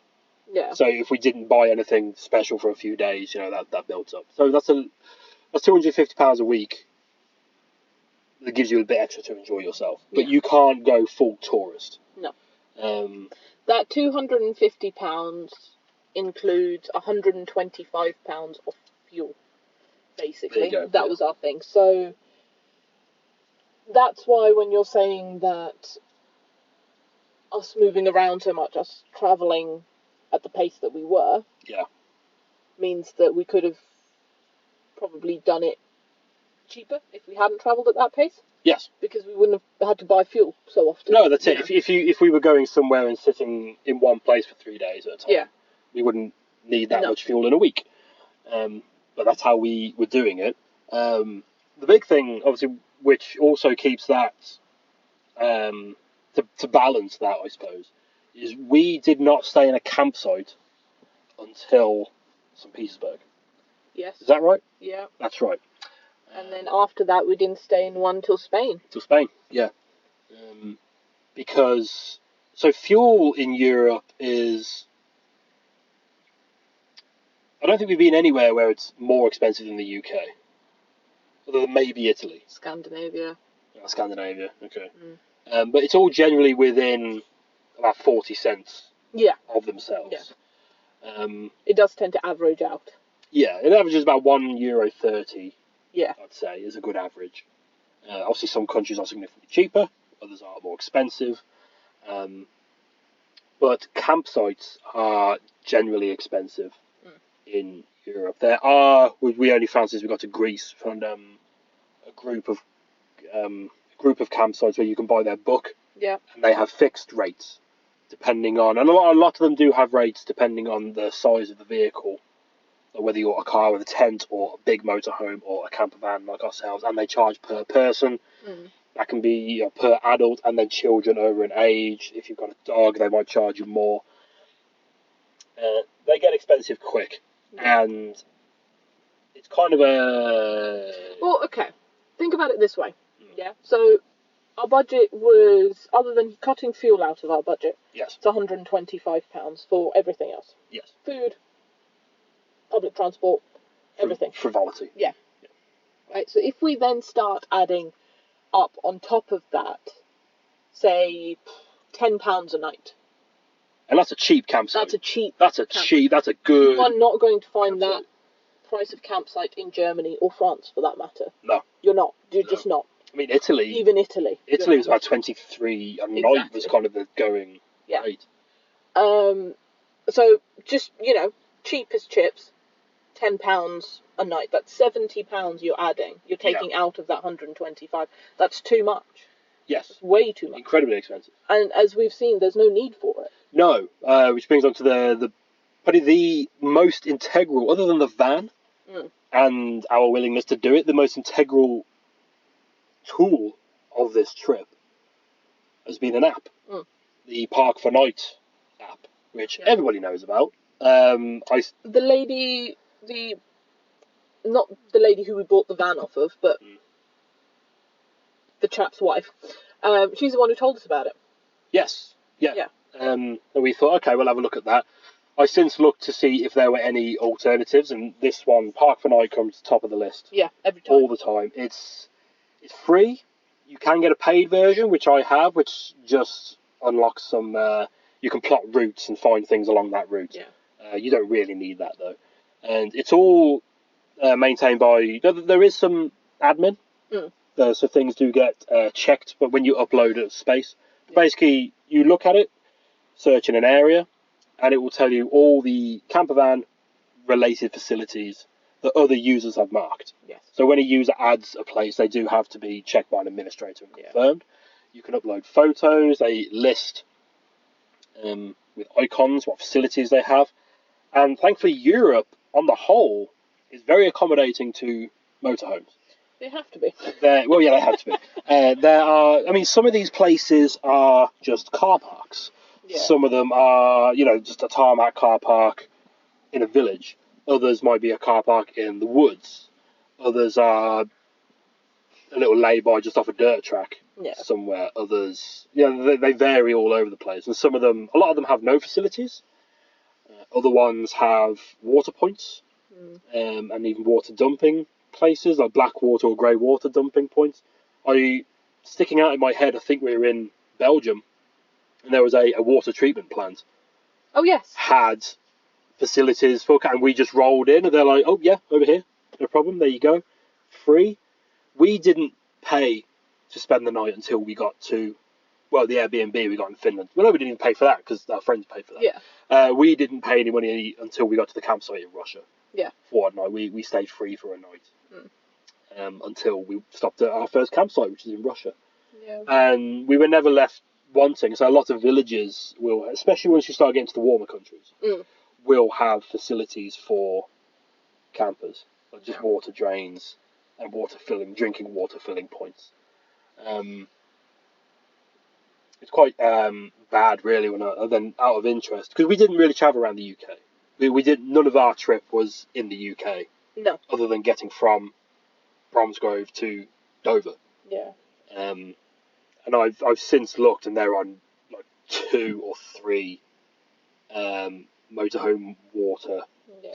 Yeah. So if we didn't buy anything special for a few days, that builds up. So that's £250 a week. That gives you a bit extra to enjoy yourself. But you can't go full tourist. No. That £250 includes £125 of fuel, basically. That was our thing. So that's why when you're saying that us moving around so much, us travelling at the pace that we were, means that we could have probably done it cheaper if we hadn't travelled at that pace. Yes. Because we wouldn't have had to buy fuel so often. No, that's it. If we were going somewhere and sitting in one place for 3 days at a time, we wouldn't need that much fuel in a week. But that's how we were doing it. The big thing, obviously, which also keeps that, to balance that, I suppose, is we did not stay in a campsite until St. Petersburg. Yes. Is that right? Yeah. That's right. And then after that, we didn't stay in one till Spain. Till Spain, yeah. Because, so fuel in Europe is, I don't think we've been anywhere where it's more expensive than the UK. Other than maybe Italy. Scandinavia. Oh, Scandinavia, okay. But it's all generally within about 40 cents of themselves. Yeah. It does tend to average out. Yeah, it averages about €1.30. Yeah. I'd say is a good average. Obviously, some countries are significantly cheaper, others are more expensive. But campsites are generally expensive in Europe. There are, we only found since we got to Greece, found a group of campsites where you can buy their book. Yeah. And they have fixed rates depending on, and a lot of them do have rates depending on the size of the vehicle. Whether you're a car with a tent or a big motorhome or a camper van like ourselves, and they charge per person. That can be per adult, and then children over an age. If you've got a dog, they might charge you more. They get expensive quick, and it's kind of a... Well, okay. Think about it this way. Yeah. So our budget was, other than cutting fuel out of our budget, yes, it's £125 for everything else. Yes. Food, public transport, everything. Frivolity. Yeah. Right. So if we then start adding up on top of that, say, £10 a night. And that's a cheap campsite. That's a cheap. That's a good. You are not going to find that price of campsite in Germany or France, for that matter. No. You're not. You're just not. I mean, Italy. Even Italy. Italy was about 23 a night was kind of the going rate. So just, cheap as chips, £10 a night. That's £70 you're adding. You're taking out of that 125. That's too much. Yes. It's way too much. Incredibly expensive. And as we've seen, there's no need for it. No. Which brings on to probably the most integral, other than the van and our willingness to do it, the most integral tool of this trip has been an app. The Park for Night app, which everybody knows about. Not the lady who we bought the van off of, but the chap's wife. She's the one who told us about it. Yes. Yeah. And we thought, okay, we'll have a look at that. I since looked to see if there were any alternatives, and this one, Park for Night, comes top of the list. Yeah, every time. All the time. It's free. You can get a paid version, which I have, which just unlocks some... you can plot routes and find things along that route. Yeah. You don't really need that, though. And it's all maintained by... There is some admin, so things do get checked, but when you upload a space, basically, you look at it, search in an area, and it will tell you all the campervan related facilities that other users have marked. Yes. So when a user adds a place, they do have to be checked by an administrator and confirmed. You can upload photos, they list with icons what facilities they have. And thankfully Europe, on the whole, is very accommodating to motorhomes. They have to be. They have to be. There are, some of these places are just car parks. Yeah. Some of them are, just a tarmac car park in a village. Others might be a car park in the woods. Others are a little lay-by just off a dirt track somewhere. Others, they vary all over the place. And a lot of them have no facilities. Other ones have water points and even water dumping places, like black water or grey water dumping points. Sticking out in my head, I think we were in Belgium, and there was a water treatment plant. Oh, yes. Had facilities for, and we just rolled in, and they're like, oh, yeah, over here, no problem, there you go, free. We didn't pay to spend the night until we got to well, the Airbnb we got in Finland. Well, no, we didn't even pay for that because our friends paid for that. Yeah. We didn't pay any money until we got to the campsite in Russia. Yeah. For a night. We stayed free for a night. Until we stopped at our first campsite, which is in Russia. Yeah. And we were never left wanting. So a lot of villages will, especially once you start getting to the warmer countries, will have facilities for campers, like just water drains and drinking water filling points. It's quite bad, really, then out of interest, because we didn't really travel around the UK. We didn't. None of our trip was in the UK. No. Other than getting from Bromsgrove to Dover. Yeah. And I've since looked, and there are like 2 or 3 motorhome water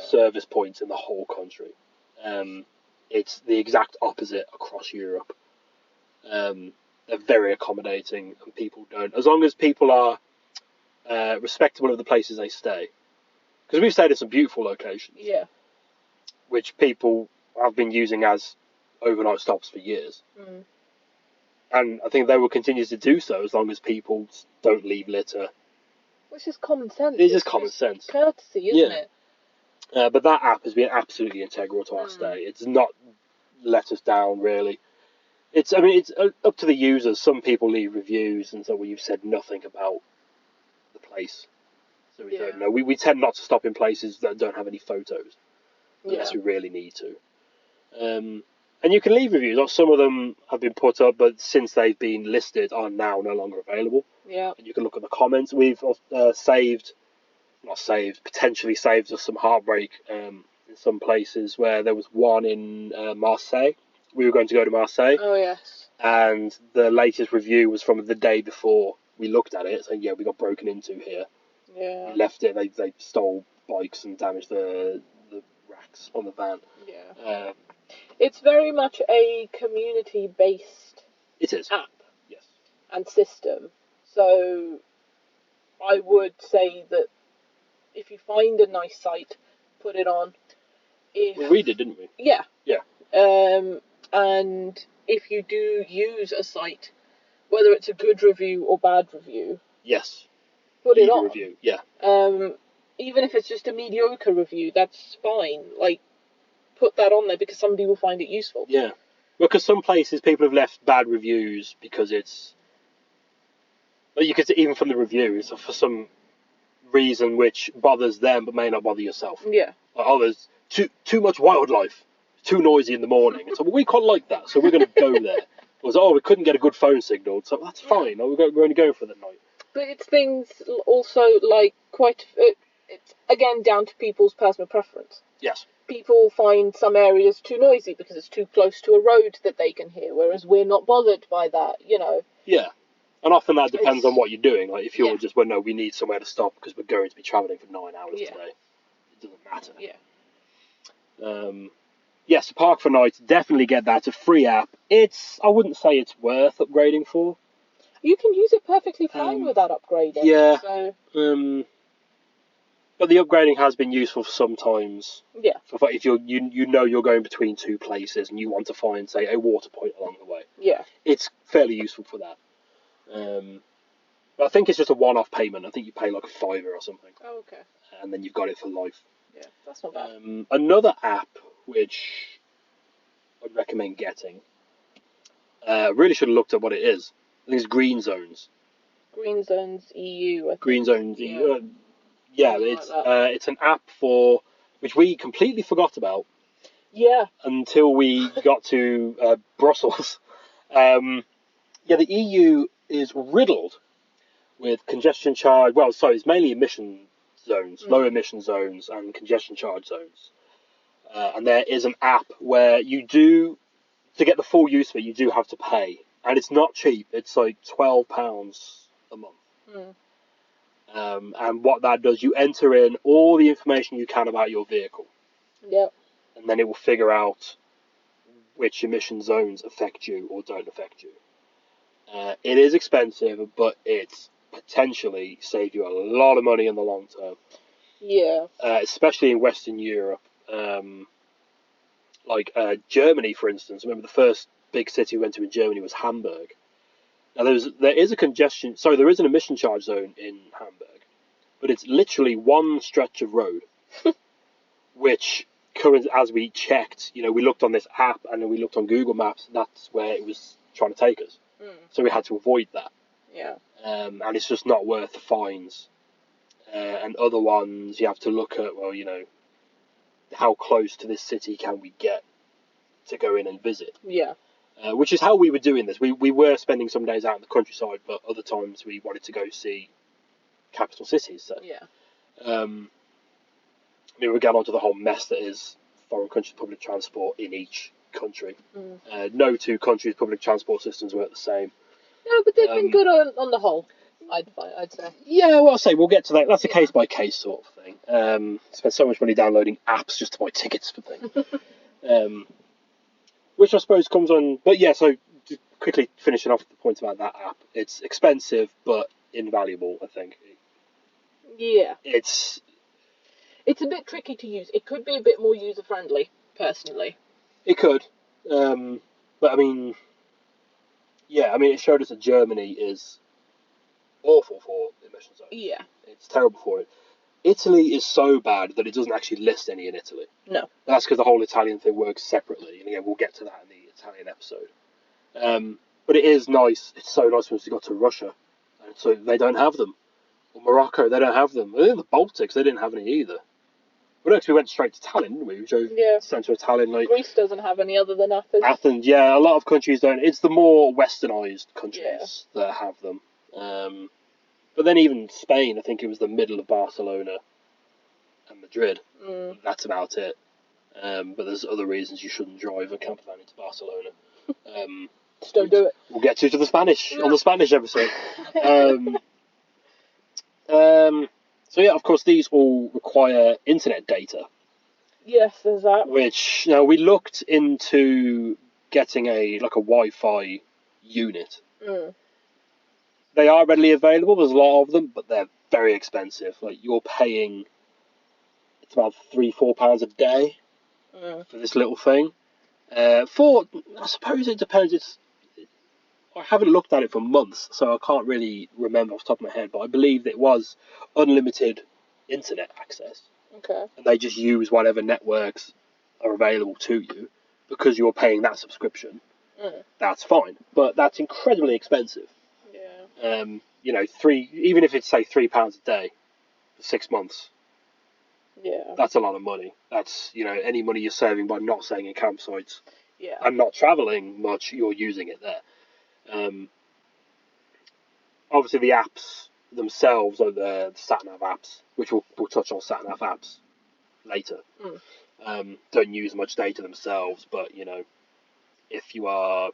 service points in the whole country. It's the exact opposite across Europe. They're very accommodating, and people don't, as long as people are respectable of the places they stay. Because we've stayed in some beautiful locations. Yeah. Which people have been using as overnight stops for years. And I think they will continue to do so as long as people don't leave litter. Which is common sense. It's just common sense. Courtesy, isn't it? But that app has been absolutely integral to our stay. It's not let us down, really. It's up to the users. Some people leave reviews and so you've said nothing about the place. So we don't know. We tend not to stop in places that don't have any photos. Unless we really need to. And you can leave reviews. Some of them have been put up, but since they've been listed, are now no longer available. Yeah. And you can look at the comments. We've potentially saved us some heartbreak in some places where there was one in Marseille. We were going to go to Marseille. Oh, yes. And the latest review was from the day before we looked at it, saying, we got broken into here. Yeah. We left it. They stole bikes and damaged the racks on the van. Yeah. It's very much a community-based app. Yes. And system. So I would say that if you find a nice site, put it on. Well, we did, didn't we? Yeah. Yeah. And if you do use a site, whether it's a good review or bad review, yes, put it on. Review, yeah. Even if it's just a mediocre review, that's fine. Like, put that on there because somebody will find it useful. Yeah, because some places people have left bad reviews because it's. But you could see, even from the reviews, for some reason which bothers them but may not bother yourself. Yeah. Like, there's too much wildlife, too noisy in the morning. So we quite like that, so we're going to go there. It was we couldn't get a good phone signal, so that's fine. We're only going for the night. But it's things also like it's again down to people's personal preference. Yes. People find some areas too noisy because it's too close to a road that they can hear, whereas we're not bothered by that, Yeah. And often that depends on what you're doing. Like if you're just, we need somewhere to stop because we're going to be travelling for 9 hours today. It doesn't matter. Yeah. Yes, Park for Night, definitely get that. It's a free app. I wouldn't say it's worth upgrading for. You can use it perfectly fine without upgrading. Yeah. So. But the upgrading has been useful sometimes. Yeah. If you're going between 2 places and you want to find, say, a water point along the way. Yeah. It's fairly useful for that. But I think it's just a one-off payment. I think you pay like a £5 or something. Oh, okay. And then you've got it for life. Yeah, that's not bad. Another app which I'd recommend getting. Really should have looked at what it is. I think it's Green Zones. Green Zones EU. I think. Green Zones EU. It's an app which we completely forgot about. Yeah. Until we got to Brussels. The EU is riddled with congestion charge. Well, sorry, it's mainly emission zones, low emission zones, and congestion charge zones. And there is an app where to get the full use of it, you do have to pay, and it's not cheap. It's like £12 a month. And what that does, you enter in all the information you can about your vehicle. Yep. And then it will figure out which emission zones affect you or don't affect you. It is expensive, but it's potentially save you a lot of money in the long term. Yeah. Especially in Western Europe. Germany, for instance. I remember the first big city we went to in Germany was Hamburg. Now there is a congestion. Sorry, there is an emission charge zone in Hamburg, but it's literally one stretch of road, which as we checked, we looked on this app and then we looked on Google Maps. That's where it was trying to take us. So we had to avoid that. Yeah. And it's just not worth the fines. And other ones, you have to look at, well, how close to this city can we get to go in and visit? Yeah. Which is how we were doing this. We were spending some days out in the countryside, but other times we wanted to go see capital cities. So. Yeah. We get onto the whole mess that is foreign countries' public transport in each country. No two countries' public transport systems work the same. No, but they've been good on the whole, I'd say. Yeah, well, I'll say we'll get to that. That's a case-by-case sort of thing. Spend so much money downloading apps just to buy tickets for things. Which I suppose comes on... But yeah, so just quickly finishing off the point about that app. It's expensive, but invaluable, I think. Yeah. It's a bit tricky to use. It could be a bit more user-friendly, personally. It could. But, I mean... Yeah, I mean, it showed us that Germany is awful for emission zones. Yeah. It's terrible for it. Italy is so bad that it doesn't actually list any in Italy. No. That's because the whole Italian thing works separately. And again, we'll get to that in the Italian episode. But it is nice. It's so nice when we got to Russia. And so they don't have them. Or Morocco, they don't have them. In the Baltics, they didn't have any either. But actually, we went straight to Tallinn, didn't we? We drove central Tallinn. Greece doesn't have any other than Athens. Athens, yeah. A lot of countries don't. It's the more westernised countries that have them. But then even Spain, I think it was the middle of Barcelona and Madrid. That's about it. But there's other reasons you shouldn't drive a camper van into Barcelona. Just don't do it. We'll get to the Spanish on the Spanish episode. So yeah, of course, these all require internet data. Yes, there's that. Which we looked into getting a Wi-Fi unit. They are readily available. There's a lot of them, but they're very expensive. Like you're paying, it's about £3-4 a day for this little thing. I suppose it depends. I haven't looked at it for months, so I can't really remember off the top of my head, but I believe it was unlimited internet access. Okay. And they just use whatever networks are available to you because you're paying that subscription. That's fine, but that's incredibly expensive. Yeah. Even if it's say £3 a day for 6 months. Yeah. That's a lot of money. That's any money you're saving by not staying in campsites. Yeah. And not travelling much, you're using it there. Obviously, the apps themselves are the sat-nav apps, which we'll touch on sat-nav apps later. Don't use much data themselves, but if you are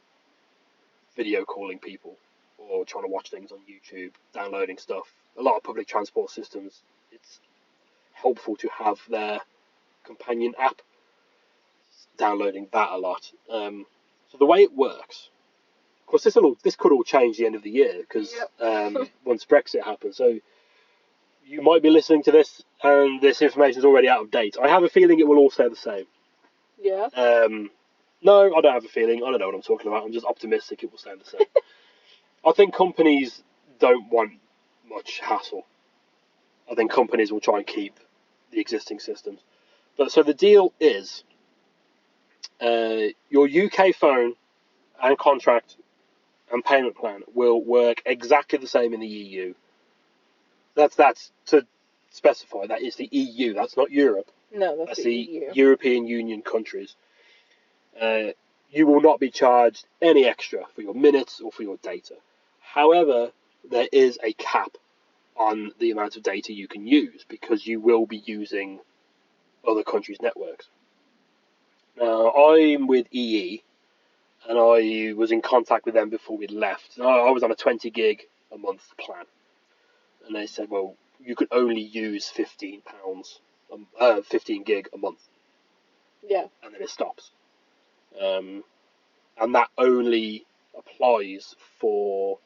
video calling people or trying to watch things on YouTube, downloading stuff, a lot of public transport systems, it's helpful to have their companion app. Downloading that a lot. So the way it works. Of course, this could all change the end of the year because once Brexit happens. So you might be listening to this and this information is already out of date. I have a feeling it will all stay the same. Yeah. No, I don't have a feeling. I don't know what I'm talking about. I'm just optimistic it will stay the same. I think companies don't want much hassle. I think companies will try and keep the existing systems. But so the deal is your UK phone and contract and payment plan will work exactly the same in the EU. That's to specify that is the EU. That's not Europe. No, that's the EU. European Union countries. You will not be charged any extra for your minutes or for your data. However, there is a cap on the amount of data you can use because you will be using other countries' networks. Now, I'm with EE. And I was in contact with them before we left. I was on a 20 gig a month plan. And they said, well, you could only use £15, 15 gig a month. Yeah. And then it stops. And that only applies for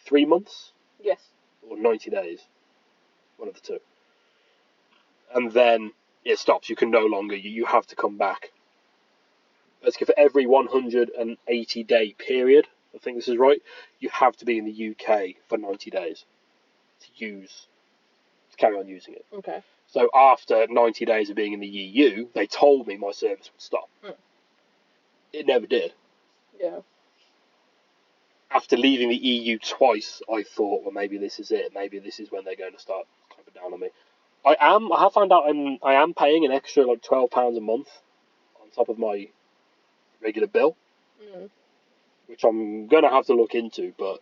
3 months? Yes. Or 90 days. One of the two. And then it stops. You can no longer, you have to come back. Basically, for every 180-day period I think this is right, you have to be in the UK for 90 days to carry on using it. Okay. So after 90 days of being in the EU, they told me my service would stop. It never did. Yeah. After leaving the EU twice, I thought, well, maybe this is it. Maybe this is when they're going to start clamping down on me. I have found out I am paying an extra like £12 a month on top of my regular bill, which I'm going to have to look into, but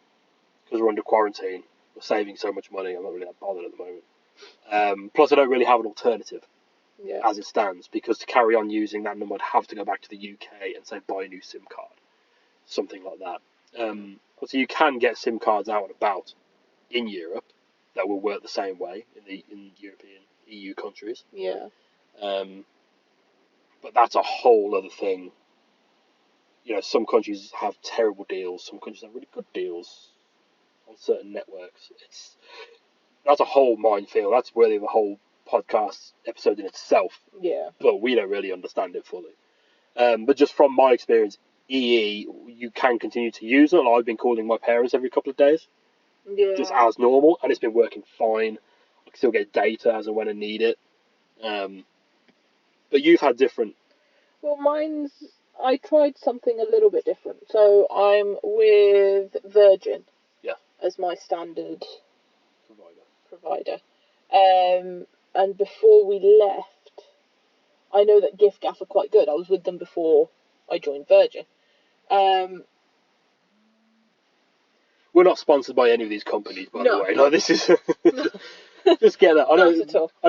because we're under quarantine, we're saving so much money, I'm not really that bothered at the moment. Plus, I don't really have an alternative as it stands, because to carry on using that number, I'd have to go back to the UK and say buy a new SIM card, something like that. So you can get SIM cards out and about in Europe that will work the same way in European EU countries. Yeah. But that's a whole other thing. You know, some countries have terrible deals. Some countries have really good deals on certain networks. That's a whole minefield. That's worthy of a whole podcast episode in itself. Yeah. But we don't really understand it fully. But just from my experience, EE, you can continue to use it. I've been calling my parents every couple of days, just as normal, and it's been working fine. I can still get data as and when I need it. But you've had different. Well, I tried something a little bit different. So I'm with Virgin as my standard provider. And before we left, I know that giffgaff are quite good. I was with them before I joined Virgin. We're not sponsored by any of these companies, by the way. No, this is No. just get that. I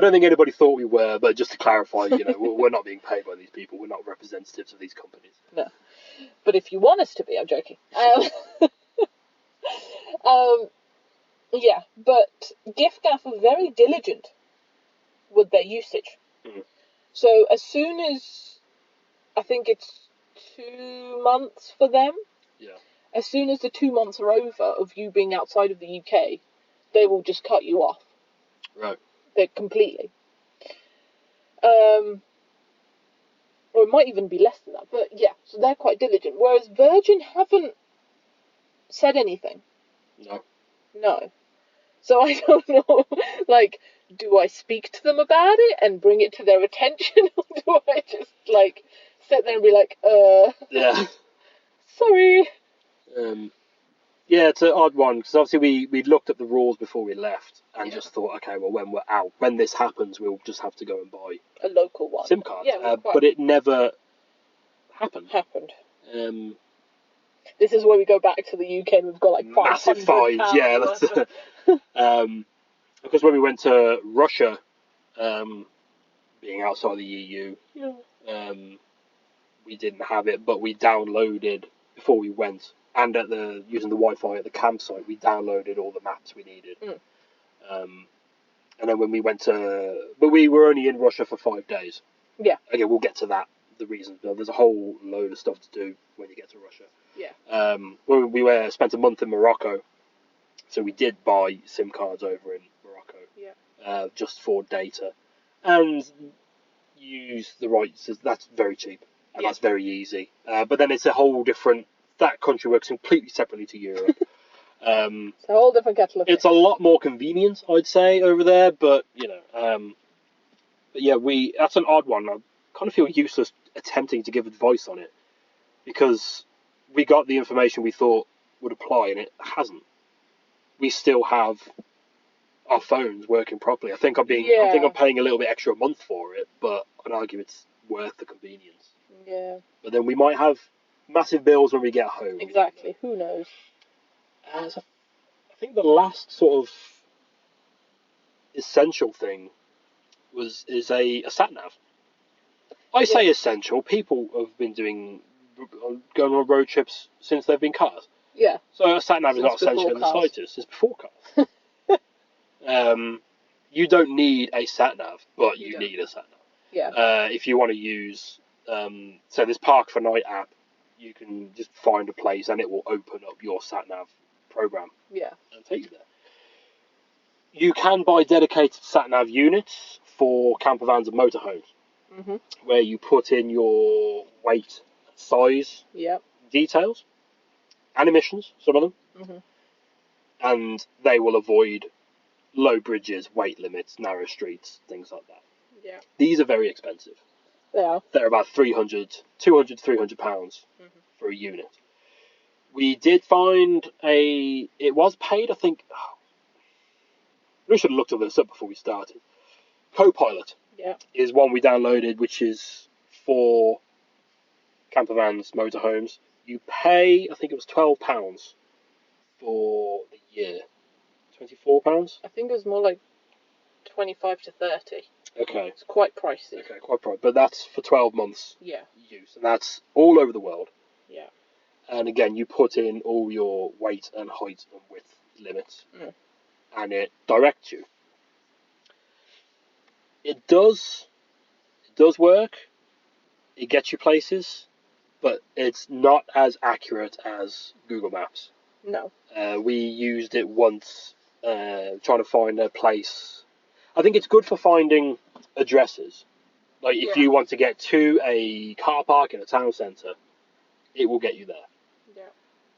don't think anybody thought we were, but just to clarify, we're not being paid by these people. We're not representatives of these companies. No, but if you want us to be, I'm joking. Yeah, but giffgaff are very diligent with their usage. So as soon as, I think it's 2 months for them. Yeah. As soon as the 2 months are over of you being outside of the UK, they will just cut you off. Right. They're completely. Or it might even be less than that. But yeah, so they're quite diligent. Whereas Virgin haven't said anything. No. So I don't know, like, do I speak to them about it and bring it to their attention? Or do I just, like, sit there and be like, Yeah. sorry. Yeah, it's an odd one, because obviously we looked at the rules before we left and just thought, okay, well, when we're out, when this happens, we'll just have to go and buy a local one. SIM cards. Yeah, but it never happened. This is where we go back to the UK and we've got like massive fines. Yeah, that's because when we went to Russia, being outside the EU, we didn't have it, but we downloaded before we went, and using the Wi-Fi at the campsite, we downloaded all the maps we needed. And then when we went but we were only in Russia for 5 days. Yeah. Again, we'll get to that. The reasons, there's a whole load of stuff to do when you get to Russia. Yeah. We spent a month in Morocco, so we did buy SIM cards over in Morocco. Yeah. Just for data, and use the rights. That's very cheap, and that's very easy. But then it's a whole different. That country works completely separately to Europe. It's a whole different kettle of fish. It's a lot more convenient, I'd say, over there. But but yeah, that's an odd one. I kind of feel useless attempting to give advice on it, because we got the information we thought would apply and it hasn't. We still have our phones working properly. I think I'm paying a little bit extra a month for it, but I'd argue it's worth the convenience. Yeah. But then we might have massive bills when we get home. Exactly. Who knows? I think the last sort of essential thing is a sat nav. I say essential. People have been going on road trips since they've been cars. Yeah. So a sat nav is not essential in the slightest. It's before cars. You don't need a sat nav, but you need a sat nav. Yeah. If you want to use, so this Park for Night app, you can just find a place and it will open up your sat nav program. Yeah. And take you there. You can buy dedicated sat nav units for camper vans and motorhomes, where you put in your weight, size, details, and emissions, some of them, Mhm. and they will avoid low bridges, weight limits, narrow streets, things like that. Yeah. These are very expensive. They are. They're about 200 to £300 for a unit. We did find it was paid, I think. We should have looked all this up before we started. Copilot is one we downloaded, which is for campervans, motorhomes. You pay, I think it was £12 for the year. £24? I think it was more like 25 to 30. Okay. It's quite pricey. Okay, quite pricey. But that's for 12 months use. And that's all over the world. Yeah. And again, you put in all your weight and height and width limits. And it directs you. It does work. It gets you places. But it's not as accurate as Google Maps. No. We used it once trying to find a place. I think it's good for finding addresses. Like if you want to get to a car park in a town centre, it will get you there. Yeah.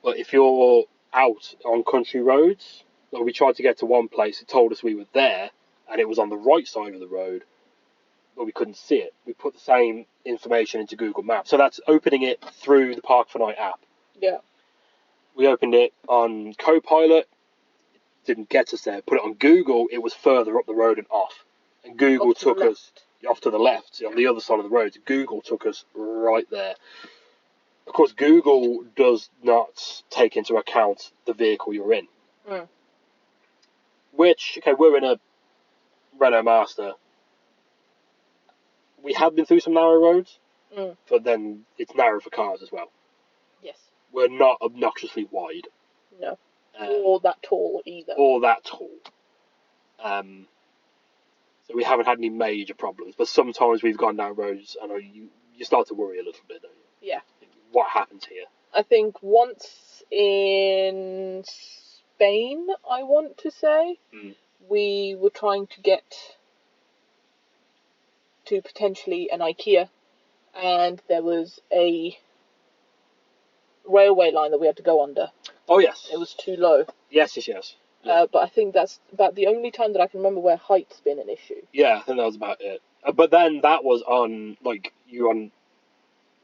But if you're out on country roads, like we tried to get to one place, it told us we were there, and it was on the right side of the road, but we couldn't see it. We put the same information into Google Maps. So that's opening it through the Park for Night app. Yeah. We opened it on Copilot, didn't get us there. Put it on Google, it was further up the road and off. And Google took us off to the left, on the other side of the road. Google took us right there. Of course, Google does not take into account the vehicle you're in. Which, okay, we're in a Renault Master. We have been through some narrow roads, but then it's narrow for cars as well. Yes. We're not obnoxiously wide. No. Or that tall either. So we haven't had any major problems. But sometimes we've gone down roads and you start to worry a little bit, don't you? Yeah. What happens here? I think once in Spain, I want to say, we were trying to get to potentially an IKEA, and there was a railway line that we had to go under. Oh, yes. It was too low. Yes. Yeah. But I think that's about the only time that I can remember where height's been an issue. Yeah, I think that was about it. But then that was on,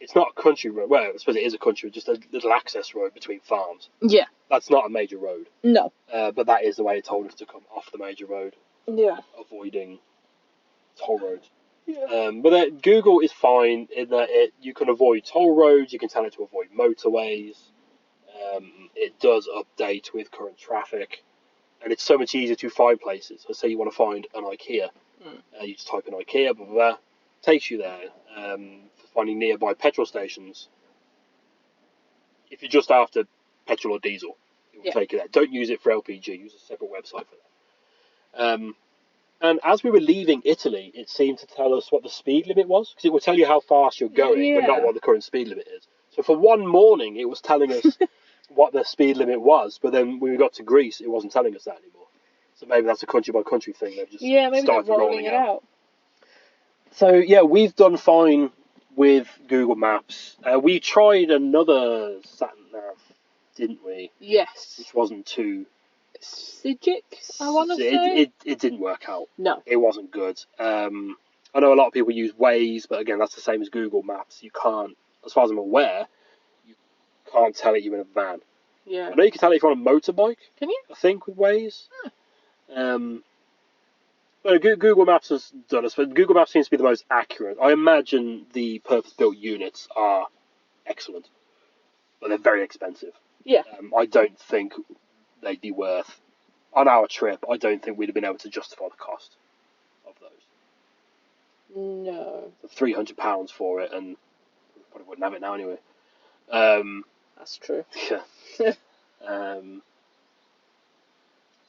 it's not a country road. Well, I suppose it is a country road, just a little access road between farms. Yeah. That's not a major road. No. But that is the way it told us to come off the major road. Yeah. Avoiding toll roads. Yeah. But Google is fine in that you can avoid toll roads, you can tell it to avoid motorways. It does update with current traffic. And it's so much easier to find places. So say you want to find an IKEA. You just type in IKEA, blah, blah, blah. Takes you there. For finding nearby petrol stations. If you're just after petrol or diesel, it will take you there. Don't use it for LPG. Use a separate website for that. And as we were leaving Italy, it seemed to tell us what the speed limit was. Because it will tell you how fast you're going, but not what the current speed limit is. So for one morning, it was telling us what the speed limit was. But then when we got to Greece, it wasn't telling us that anymore. So maybe that's a country by country thing. They've just started rolling it out. So yeah, we've done fine with Google Maps. We tried another sat nav, didn't we? Yes. Which wasn't too... Sigic, I want to say? It didn't work out. No. It wasn't good. I know a lot of people use Waze, but again, that's the same as Google Maps. You can't, as far as I'm aware, you can't tell it you're in a van. Yeah. I know you can tell it if you're on a motorbike. Can you? I think with Waze. But Google Maps has done us, but Google Maps seems to be the most accurate. I imagine the purpose-built units are excellent, but they're very expensive. Yeah. I don't think they'd be worth, on our trip, I don't think we'd have been able to justify the cost of those. No. £300 for it, and we probably wouldn't have it now anyway. That's true. Yeah.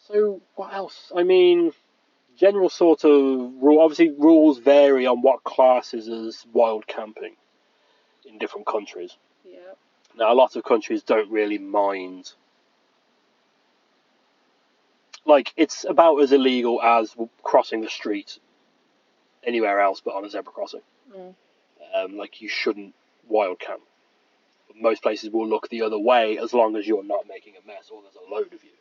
So, what else? I mean, general sort of rule. Obviously, rules vary on what classes as wild camping in different countries. Yeah. Now, a lot of countries don't really mind. Like, it's about as illegal as crossing the street anywhere else but on a zebra crossing. Like, you shouldn't wild camp. But most places will look the other way as long as you're not making a mess or there's a load of you.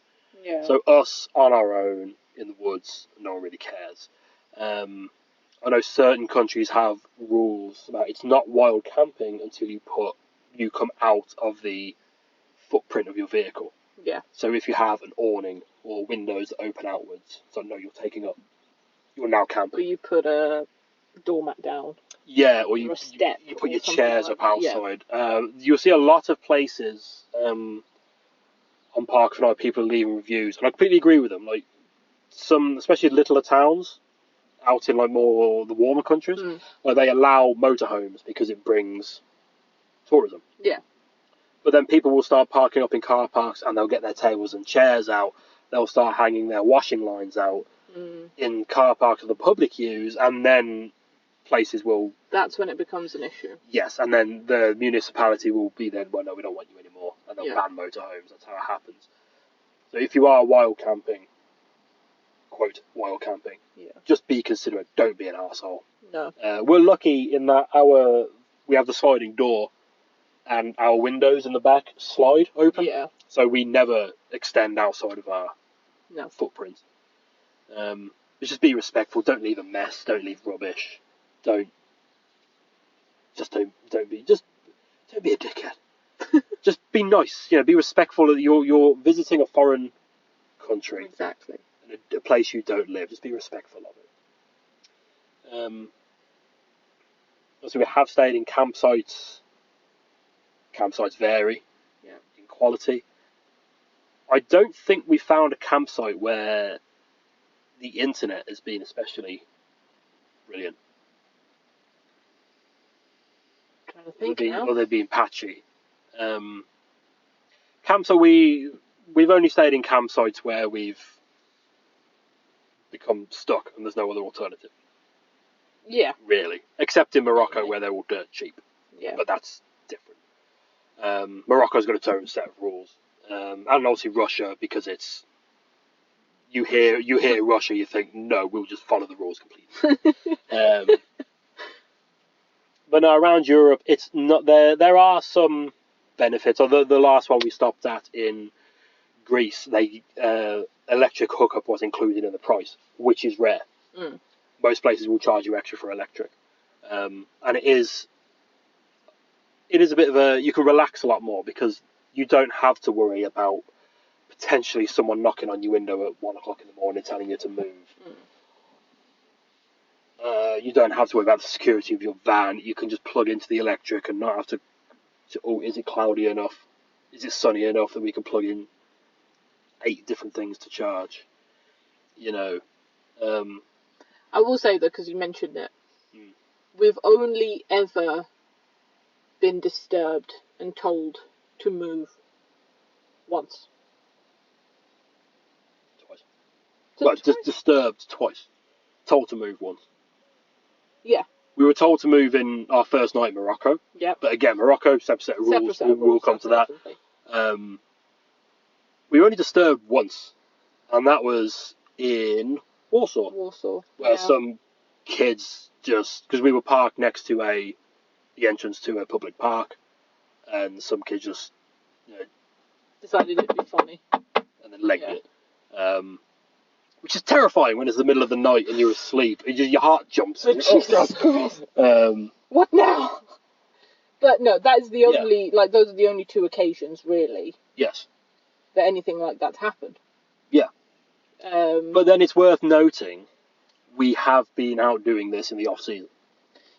Yeah. So us on our own in the woods, no one really cares. I know certain countries have rules about it's not wild camping until you come out of the footprint of your vehicle. Yeah. So if you have an awning or windows that open outwards, so no, you're now camping. Or you put a doormat down. Yeah, or a step you put or your something chairs like up that, yeah. outside. You'll see a lot of places on Park for Night people leaving reviews, and I completely agree with them. Like some, especially littler towns out in like more the warmer countries, like they allow motorhomes because it brings tourism. Yeah. But then people will start parking up in car parks and they'll get their tables and chairs out. They'll start hanging their washing lines out in car parks that the public use, and then places will... That's when it becomes an issue. Yes, and then the municipality will be then, well, no, we don't want you anymore. And they'll ban motorhomes. That's how it happens. So if you are wild camping, quote, wild camping, just be considerate. Don't be an arsehole. No. We're lucky in that we have the sliding door and our windows in the back slide open. Yeah. So we never extend outside of our footprint. Just be respectful. Don't leave a mess. Don't leave rubbish. Don't be a dickhead. Just be nice. Be respectful that you're visiting a foreign country. Exactly. And a place you don't live. Just be respectful of it. So we have stayed in campsites. Campsites vary in quality. I don't think we found a campsite where the internet has been especially brilliant. Trying to think or they've been patchy. Campsite, we've only stayed in campsites where we've become stuck and there's no other alternative. Yeah. Really. Except in Morocco where they're all dirt cheap. Yeah. But that's different. Morocco's got its own set of rules. And obviously Russia, because it's... You hear Russia, you think, no, we'll just follow the rules completely. But no, around Europe, it's not there. There are some benefits. The last one we stopped at in Greece, electric hookup was included in the price, which is rare. Most places will charge you extra for electric, and it is a bit of you can relax a lot more because you don't have to worry about potentially someone knocking on your window at 1 o'clock in the morning telling you to move. You don't have to worry about the security of your van. You can just plug into the electric and not have to is it cloudy enough? Is it sunny enough that we can plug in 8 different things to charge? I will say though, because you mentioned it, we've only ever been disturbed and told to move once. Twice. Just disturbed twice. Told to move once. Yeah. We were told to move in our first night in Morocco. Yeah. But again, Morocco, separate set of rules. We'll come to that. We were only disturbed once, and that was in Warsaw. Where some kids because we were parked next to the entrance to a public park, and some kids just decided it'd be funny and then legged it. Which is terrifying when it's the middle of the night and you're asleep. Your heart jumps. Jesus Christ. What now? But no, that is the only, those are the only 2 occasions, really. Yes. That anything like that's happened. Yeah. But then it's worth noting, we have been out doing this in the off-season.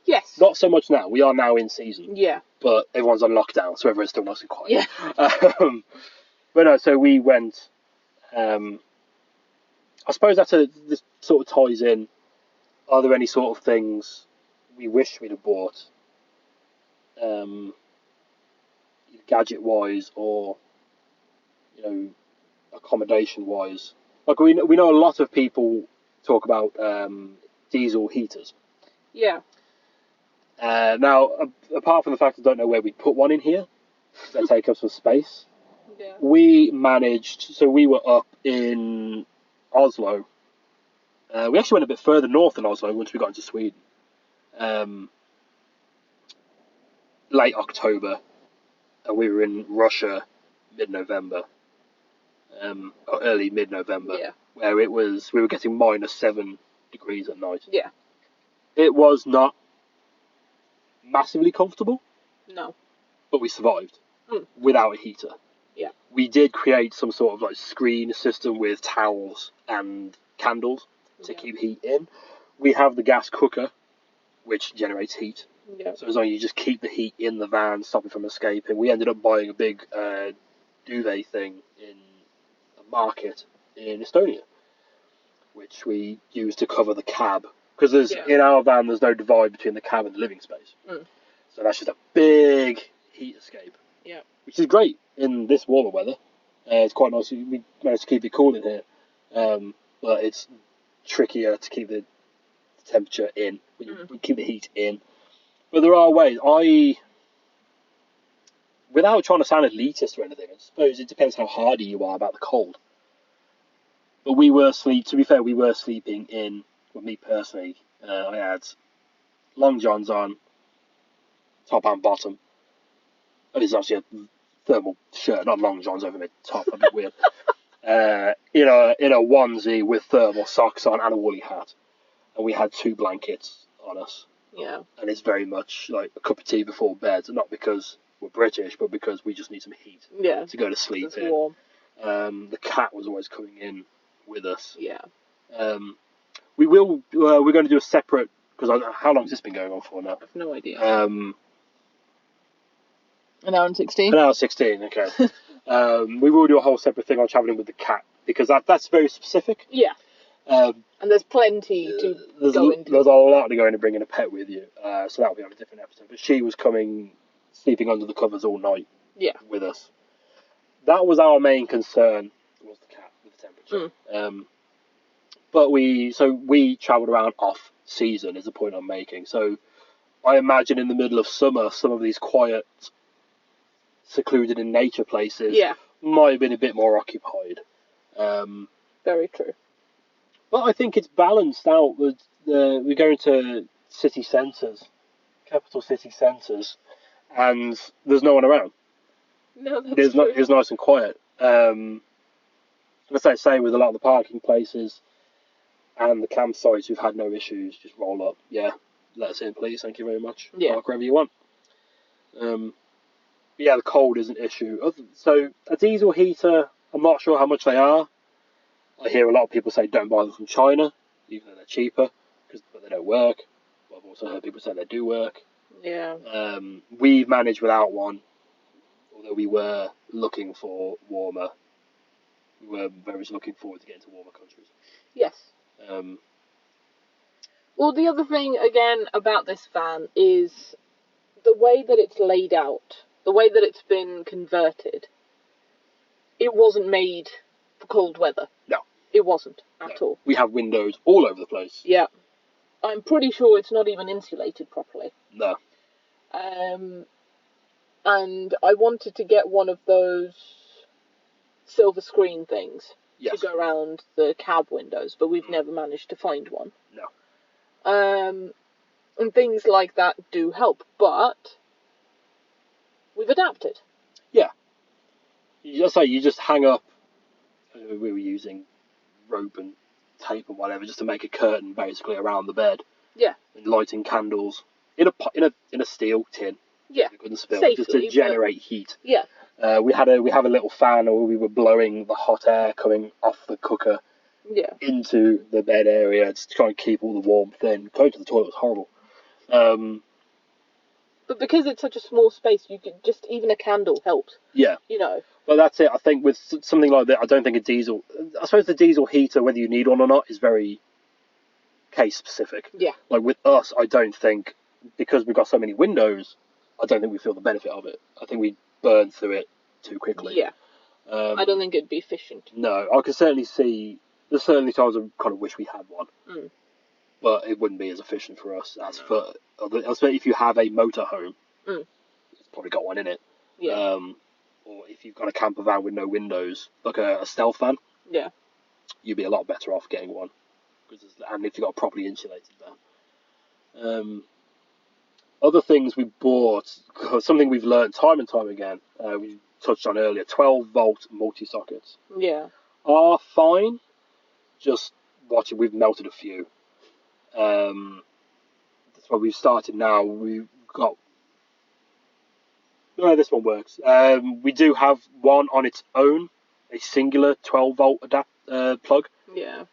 Yes. Not so much now. We are now in season. Yeah. But everyone's on lockdown, so everyone's still nice and quiet. Yeah. But no, so we went... I suppose this sort of ties in. Are there any sort of things we wish we'd have bought, gadget-wise or accommodation-wise? Like we know a lot of people talk about diesel heaters. Yeah. Now, apart from the fact I don't know where we'd put one in here, they take up some space. Yeah. We managed. So we were up in Oslo. We actually went a bit further north than Oslo once we got into Sweden. Late October. and we were in Russia mid-November, or early mid-November, where we were getting -7 degrees at night. Yeah. It was not massively comfortable. No. But we survived without a heater. Yeah. We did create some sort of like screen system with towels and candles to keep heat in. We have the gas cooker, which generates heat. Yeah. So as long as you just keep the heat in the van, stop it from escaping. We ended up buying a big duvet thing in a market in Estonia, which we used to cover the cab. Because in our van, there's no divide between the cab and the living space. So that's just a big heat escape. Yeah. Which is great in this warmer weather. It's quite nice. We managed to keep it cool in here. But it's trickier to keep the temperature in. We keep the heat in. But there are ways. Without trying to sound elitist or anything, I suppose it depends how hardy you are about the cold. But to be fair, we were sleeping in, well, me personally, I had long johns on, top and bottom. It's actually a thermal shirt, not long johns over my top, a bit weird. In a onesie with thermal socks on and a woolly hat. And we had 2 blankets on us. Yeah. And it's very much like a cup of tea before bed, not because we're British, but because we just need some heat to go to sleep it's in. Warm. The cat was always coming in with us. Yeah. We're going to do a separate, because how long has this been going on for now? I have no idea. An hour and 16? An hour 16, okay. We will do a whole separate thing on travelling with the cat, because that's very specific. Yeah. And there's plenty to go into. There's a lot to go into bringing a pet with you, so that'll be on a different episode. But she was sleeping under the covers all night with us. That was our main concern, was the cat with the temperature. But we travelled around off season is the point I'm making. So I imagine in the middle of summer, some of these quiet, secluded in nature places might have been a bit more occupied. Very true. But I think it's balanced out with we're going to city centres, capital city centres, and there's no one around. No, that's true. It's nice and quiet. Let's say same with a lot of the parking places and the campsites. We've had no issues. Just roll up. Yeah, let us in, please. Thank you very much. Park wherever you want. The cold is an issue. So a diesel heater, I'm not sure how much they are. I hear a lot of people say don't buy them from China, even though they're cheaper, but they don't work. But I've also heard people say they do work. Yeah. We've managed without one, although we were looking for warmer. We were very much looking forward to getting to warmer countries. Yes. Well, the other thing, again, about this van is the way that it's laid out, the way that it's been converted. It wasn't made for cold weather. No. It wasn't at all. We have windows all over the place. Yeah. I'm pretty sure it's not even insulated properly. No. And I wanted to get one of those silver screen things to go around the cab windows, but we've never managed to find one. No. And things like that do help, but we've adapted. Yeah. You just hang up. We were using rope and tape and whatever just to make a curtain basically around the bed. Yeah. And lighting candles in a steel tin. Yeah. It couldn't spill. Safely, just to generate heat. Yeah. We have a little fan where we were blowing the hot air coming off the cooker into the bed area just to try and keep all the warmth in. Going to the toilet was horrible. But because it's such a small space, you could even a candle helps. Yeah. You know. Well, that's it. I think with something like that, I don't think a diesel. I suppose the diesel heater, whether you need one or not, is very case specific. Yeah. Like with us, I don't think, because we've got so many windows, I don't think we feel the benefit of it. I think we burn through it too quickly. Yeah. I don't think it'd be efficient. No, I can certainly see. There's certainly times I kind of wish we had one, but it wouldn't be as efficient for us as for. If you have a motorhome, it's probably got one in it. Yeah. Or if you've got a camper van with no windows, like a stealth van, you'd be a lot better off getting one. And if you've got a properly insulated van. Other things we bought, something we've learned time and time again, we touched on earlier, 12-volt multi-sockets Yeah. are fine. Just watching, we've melted a few. That's why we've started now. We've got... No, this one works. We do have one on its own, a singular 12-volt plug. Yeah.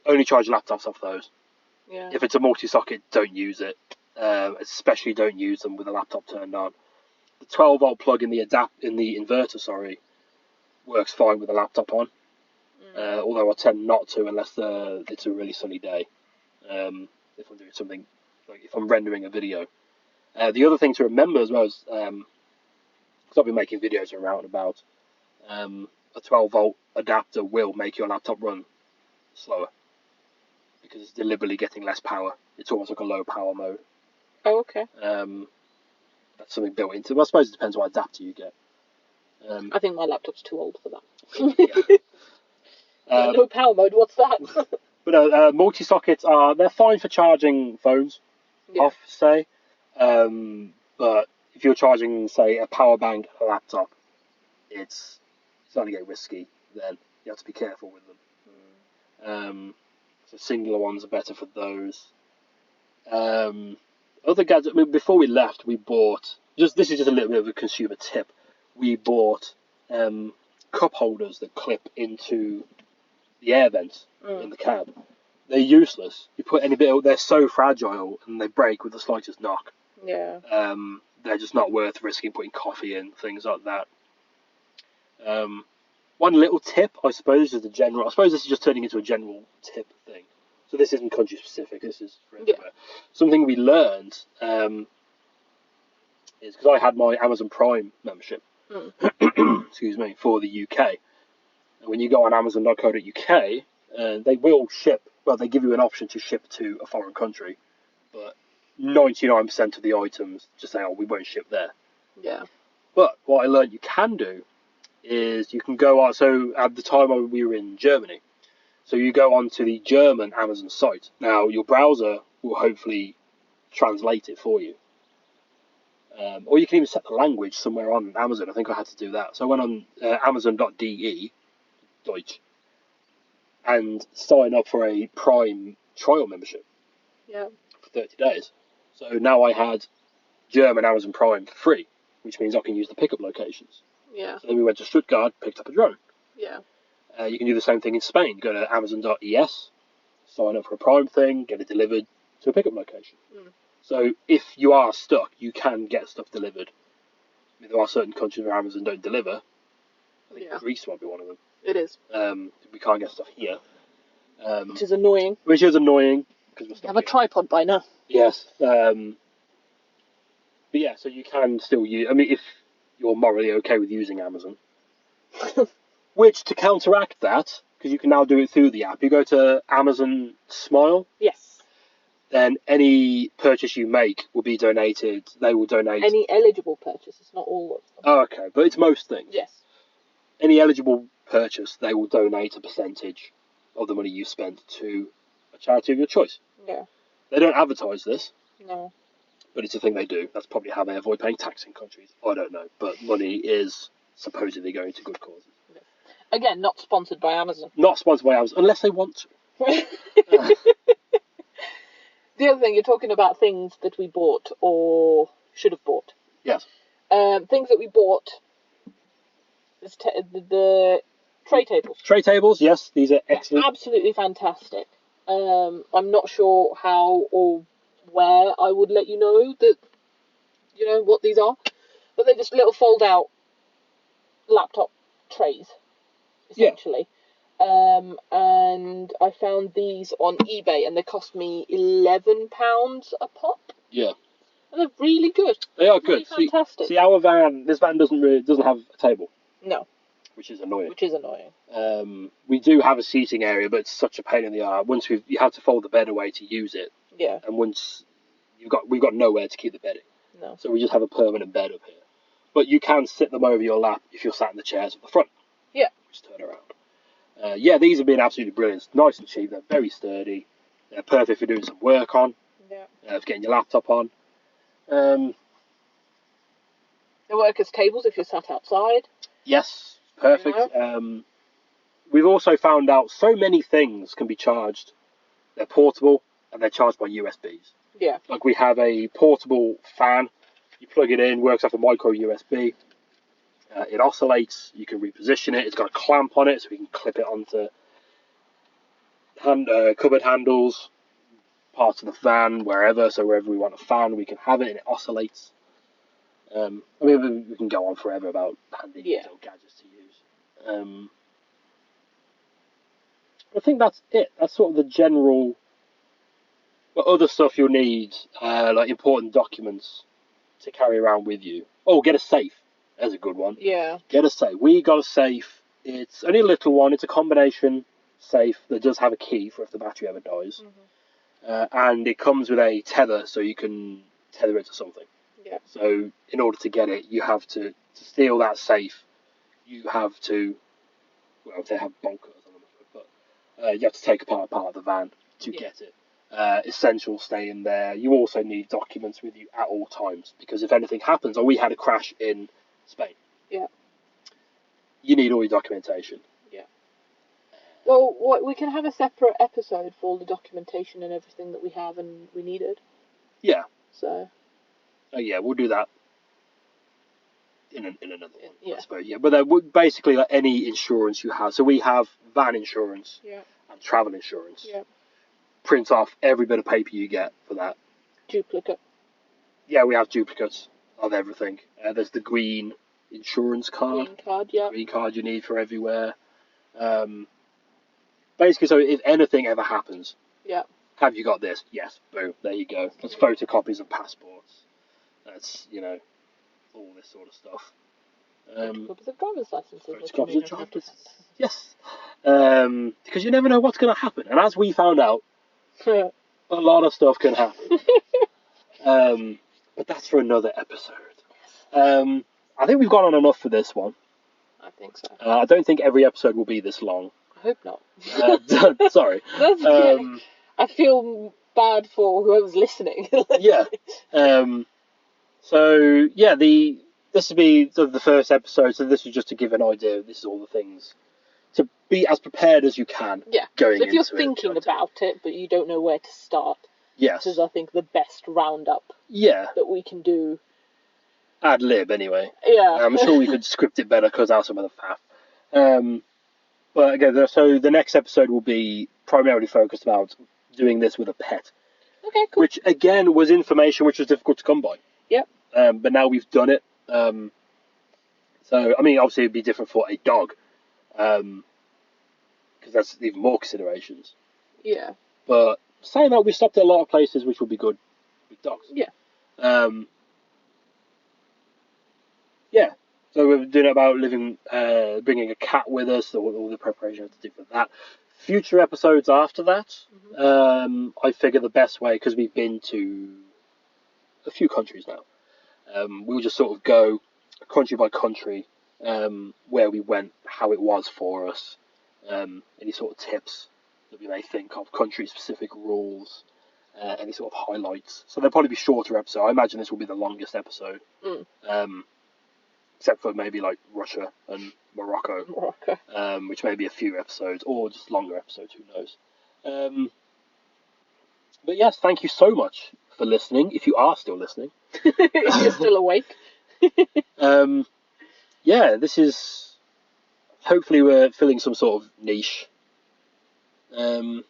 Only charge laptops off those. Yeah. If it's a multi-socket, don't use it. Especially don't use them with the laptop turned on. The 12-volt plug in the inverter, works fine with the laptop on. Although I tend not to unless it's a really sunny day. If I'm doing something, like if I'm rendering a video. The other thing to remember as well is, because I've been making videos around about, a 12-volt adapter will make your laptop run slower because it's deliberately getting less power. It's almost like a low power mode. Oh, okay. That's something built into it. I suppose it depends what adapter you get. I think my laptop's too old for Yeah. that. No power mode, what's that? But multi-sockets they're fine for charging phones off, say. But if you're charging, say, a power bank and a laptop, it's starting to get risky. Then you have to be careful with them. So singular ones are better for those. Other gadgets. I mean, before we left, we bought. This is just a little bit of a consumer tip. We bought cup holders that clip into the air vents in the cab. They're useless. You put any bit. They're so fragile and they break with the slightest knock. Yeah. They're just not worth risking putting coffee in, things like that. One little tip, I suppose, is I suppose this is just turning into a general tip thing. So this isn't country specific. This is for everywhere. Yeah. Something we learned is because I had my Amazon Prime membership. Excuse me, for the UK. And when you go on Amazon.co.uk, they will ship. Well, they give you an option to ship to a foreign country, but 99% of the items just say, "Oh, we won't ship there." Yeah. But what I learned you can do is you can go on. So at the time we were in Germany, so you go onto the German Amazon site. Now your browser will hopefully translate it for you, or you can even set the language somewhere on Amazon. I think I had to do that. So I went on Amazon.de, Deutsch, and sign up for a Prime trial membership. Yeah. For 30 days. So now I had German Amazon Prime for free, which means I can use the pickup locations. Yeah. So then we went to Stuttgart, picked up a drone. Yeah. You can do the same thing in Spain. Go to Amazon.es, sign up for a Prime thing, get it delivered to a pickup location. So if you are stuck, you can get stuff delivered. I mean, there are certain countries where Amazon don't deliver. I think Greece might be one of them. It is. We can't get stuff here. Which is annoying. Because we're stuck have a tripod by now. Yes. But yeah, so you can still use... I mean, if you're morally okay with using Amazon. Which, to counteract that, because you can now do it through the app, you go to Amazon Smile. Yes. Then any purchase you make will be donated. They will donate... Any eligible purchases, not all of them. Oh, okay. But it's most things. Yes. Any eligible purchase, they will donate a percentage of the money you spent to a charity of your choice. Yeah. They don't advertise this. No. But it's a thing they do. That's probably how they avoid paying tax in countries. I don't know. But money is supposedly going to good causes. Again, not sponsored by Amazon. Not sponsored by Amazon, unless they want to. The other thing, you're talking about things that we bought or should have bought. Yes. Things that we bought. The tray tables. Tray tables, yes. These are excellent. Absolutely fantastic. I'm not sure how or where I would let you know that, what these are. But they're just little fold-out laptop trays, essentially. Yeah. And I found these on eBay, and they cost me £11 a pop. Yeah. And they're really good. They are good. Really fantastic. See, this van doesn't have a table. No. Which is annoying. We do have a seating area, but it's such a pain in the arse. Once you have to fold the bed away to use it. Yeah. And once we've got nowhere to keep the bedding. No. So we just have a permanent bed up here. But you can sit them over your lap if you're sat in the chairs at the front. Yeah. Just turn around. These have been absolutely brilliant. Nice and cheap. They're very sturdy. They're perfect for doing some work on. Yeah. For getting your laptop on. They work as tables if you're sat outside. Yes, perfect. We've also found out so many things can be charged. They're portable and they're charged by USBs. Yeah. Like we have a portable fan. You plug it in, works off a micro USB. It oscillates. You can reposition it. It's got a clamp on it, so we can clip it onto cupboard handles, parts of the van, wherever. So wherever we want a fan, we can have it, and it oscillates. I mean, we can go on forever about handy little gadgets to use. I think that's it. That's sort of the general. What other stuff you'll need, like important documents to carry around with you. Oh, get a safe. There's a good one. Yeah. Get a safe. We got a safe. It's only a little one. It's a combination safe that does have a key for if the battery ever dies. And it comes with a tether, so you can tether it to something. Yeah. So in order to get it, you have to steal that safe. You have to, well, they have bolt cutters on them, but you have to take apart part of the van to get it. Essential stay in there. You also need documents with you at all times, because if anything happens, or we had a crash in Spain. Yeah. You need all your documentation. Yeah. Well, we can have a separate episode for all the documentation and everything that we have and we needed. Yeah. So. Yeah, we'll do that in another one, yeah. I suppose. Yeah, but there would basically like any insurance you have. So we have van insurance and travel insurance. Yeah. Print off every bit of paper you get for that. Duplicate. Yeah, we have duplicates of everything. There's the green insurance card. Green card, yeah. Green card you need for everywhere. Basically, so if anything ever happens, have you got this? Yes, boom, there you go. There's photocopies of passports. That's, all this sort of stuff. Photocopies of driver's licenses. Photocopies of driver's licenses. Yes. Because you never know what's going to happen. And as we found out, a lot of stuff can happen. But that's for another episode. I think we've gone on enough for this one. I think so. I don't think every episode will be this long. I hope not. Sorry. That's okay. I feel bad for whoever's listening. Yeah. So, yeah, this will be the first episode, so this is just to give an idea. This is all the things. To be as prepared as you can. Yeah. Going so if you're into thinking about it, but you don't know where to start, yes. this is, I think, the best roundup that we can do. Ad lib, anyway. Yeah. I'm sure we could script it better because out some of the faff. But again, so the next episode will be primarily focused about doing this with a pet. Okay, cool. Which, again, was information which was difficult to come by. Yep. But now we've done it. So, I mean, obviously it'd be different for a dog. Because that's even more considerations. Yeah. But saying that, we stopped at a lot of places which will be good with dogs. Yeah. Yeah. So we're doing it about bringing a cat with us, all the preparation to do for that. Future episodes after that, I figure the best way, because we've been to a few countries now, we'll just sort of go country by country, where we went, how it was for us, any sort of tips that we may think of, country-specific rules, any sort of highlights. So they'll probably be shorter episodes. I imagine this will be the longest episode, except for maybe like Russia and Morocco, which may be a few episodes, or just longer episodes, who knows. But yes, thank you so much for listening, if you are still listening. If you're still awake. Yeah, this is... Hopefully we're filling some sort of niche. And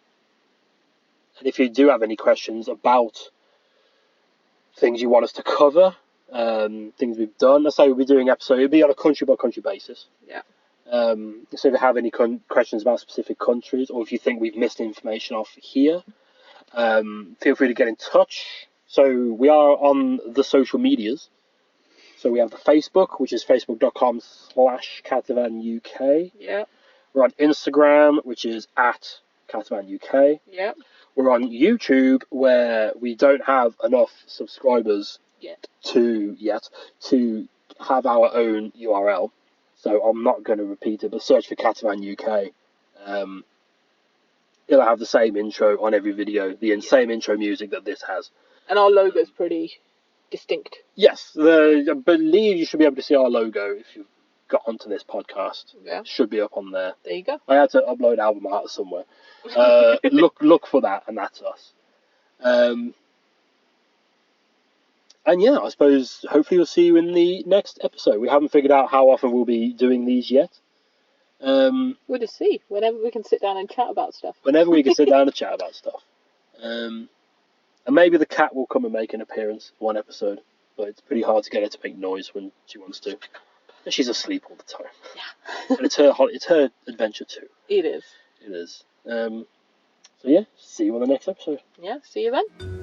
if you do have any questions about things you want us to cover, things we've done, let's say we'll be doing episode, it'll be on a country-by-country basis. Yeah. So if you have any questions about specific countries, or if you think we've missed information off here, feel free to get in touch. So we are on the social medias. So we have the Facebook, which is facebook.com/CatavanUK. Yeah. We're on Instagram, which is @CatavanUK. Yeah. We're on YouTube, where we don't have enough subscribers to have our own URL. So I'm not going to repeat it, but search for Catavan UK. It'll have the same intro on every video, the same intro music that this has. And our logo's pretty distinct. Yes, I believe you should be able to see our logo if you've got onto this podcast. Yeah. Should be up on there. There you go. I had to upload album art somewhere. Look for that, and that's us. And yeah, I suppose hopefully we'll see you in the next episode. We haven't figured out how often we'll be doing these yet. We'll just see. Whenever we can sit down and chat about stuff. Whenever we can sit down and chat about stuff. And maybe the cat will come and make an appearance one episode. But it's pretty hard to get her to make noise when she wants to. And she's asleep all the time. Yeah. And it's her adventure too. It is. It is. So yeah, see you on the next episode. Yeah, see you then.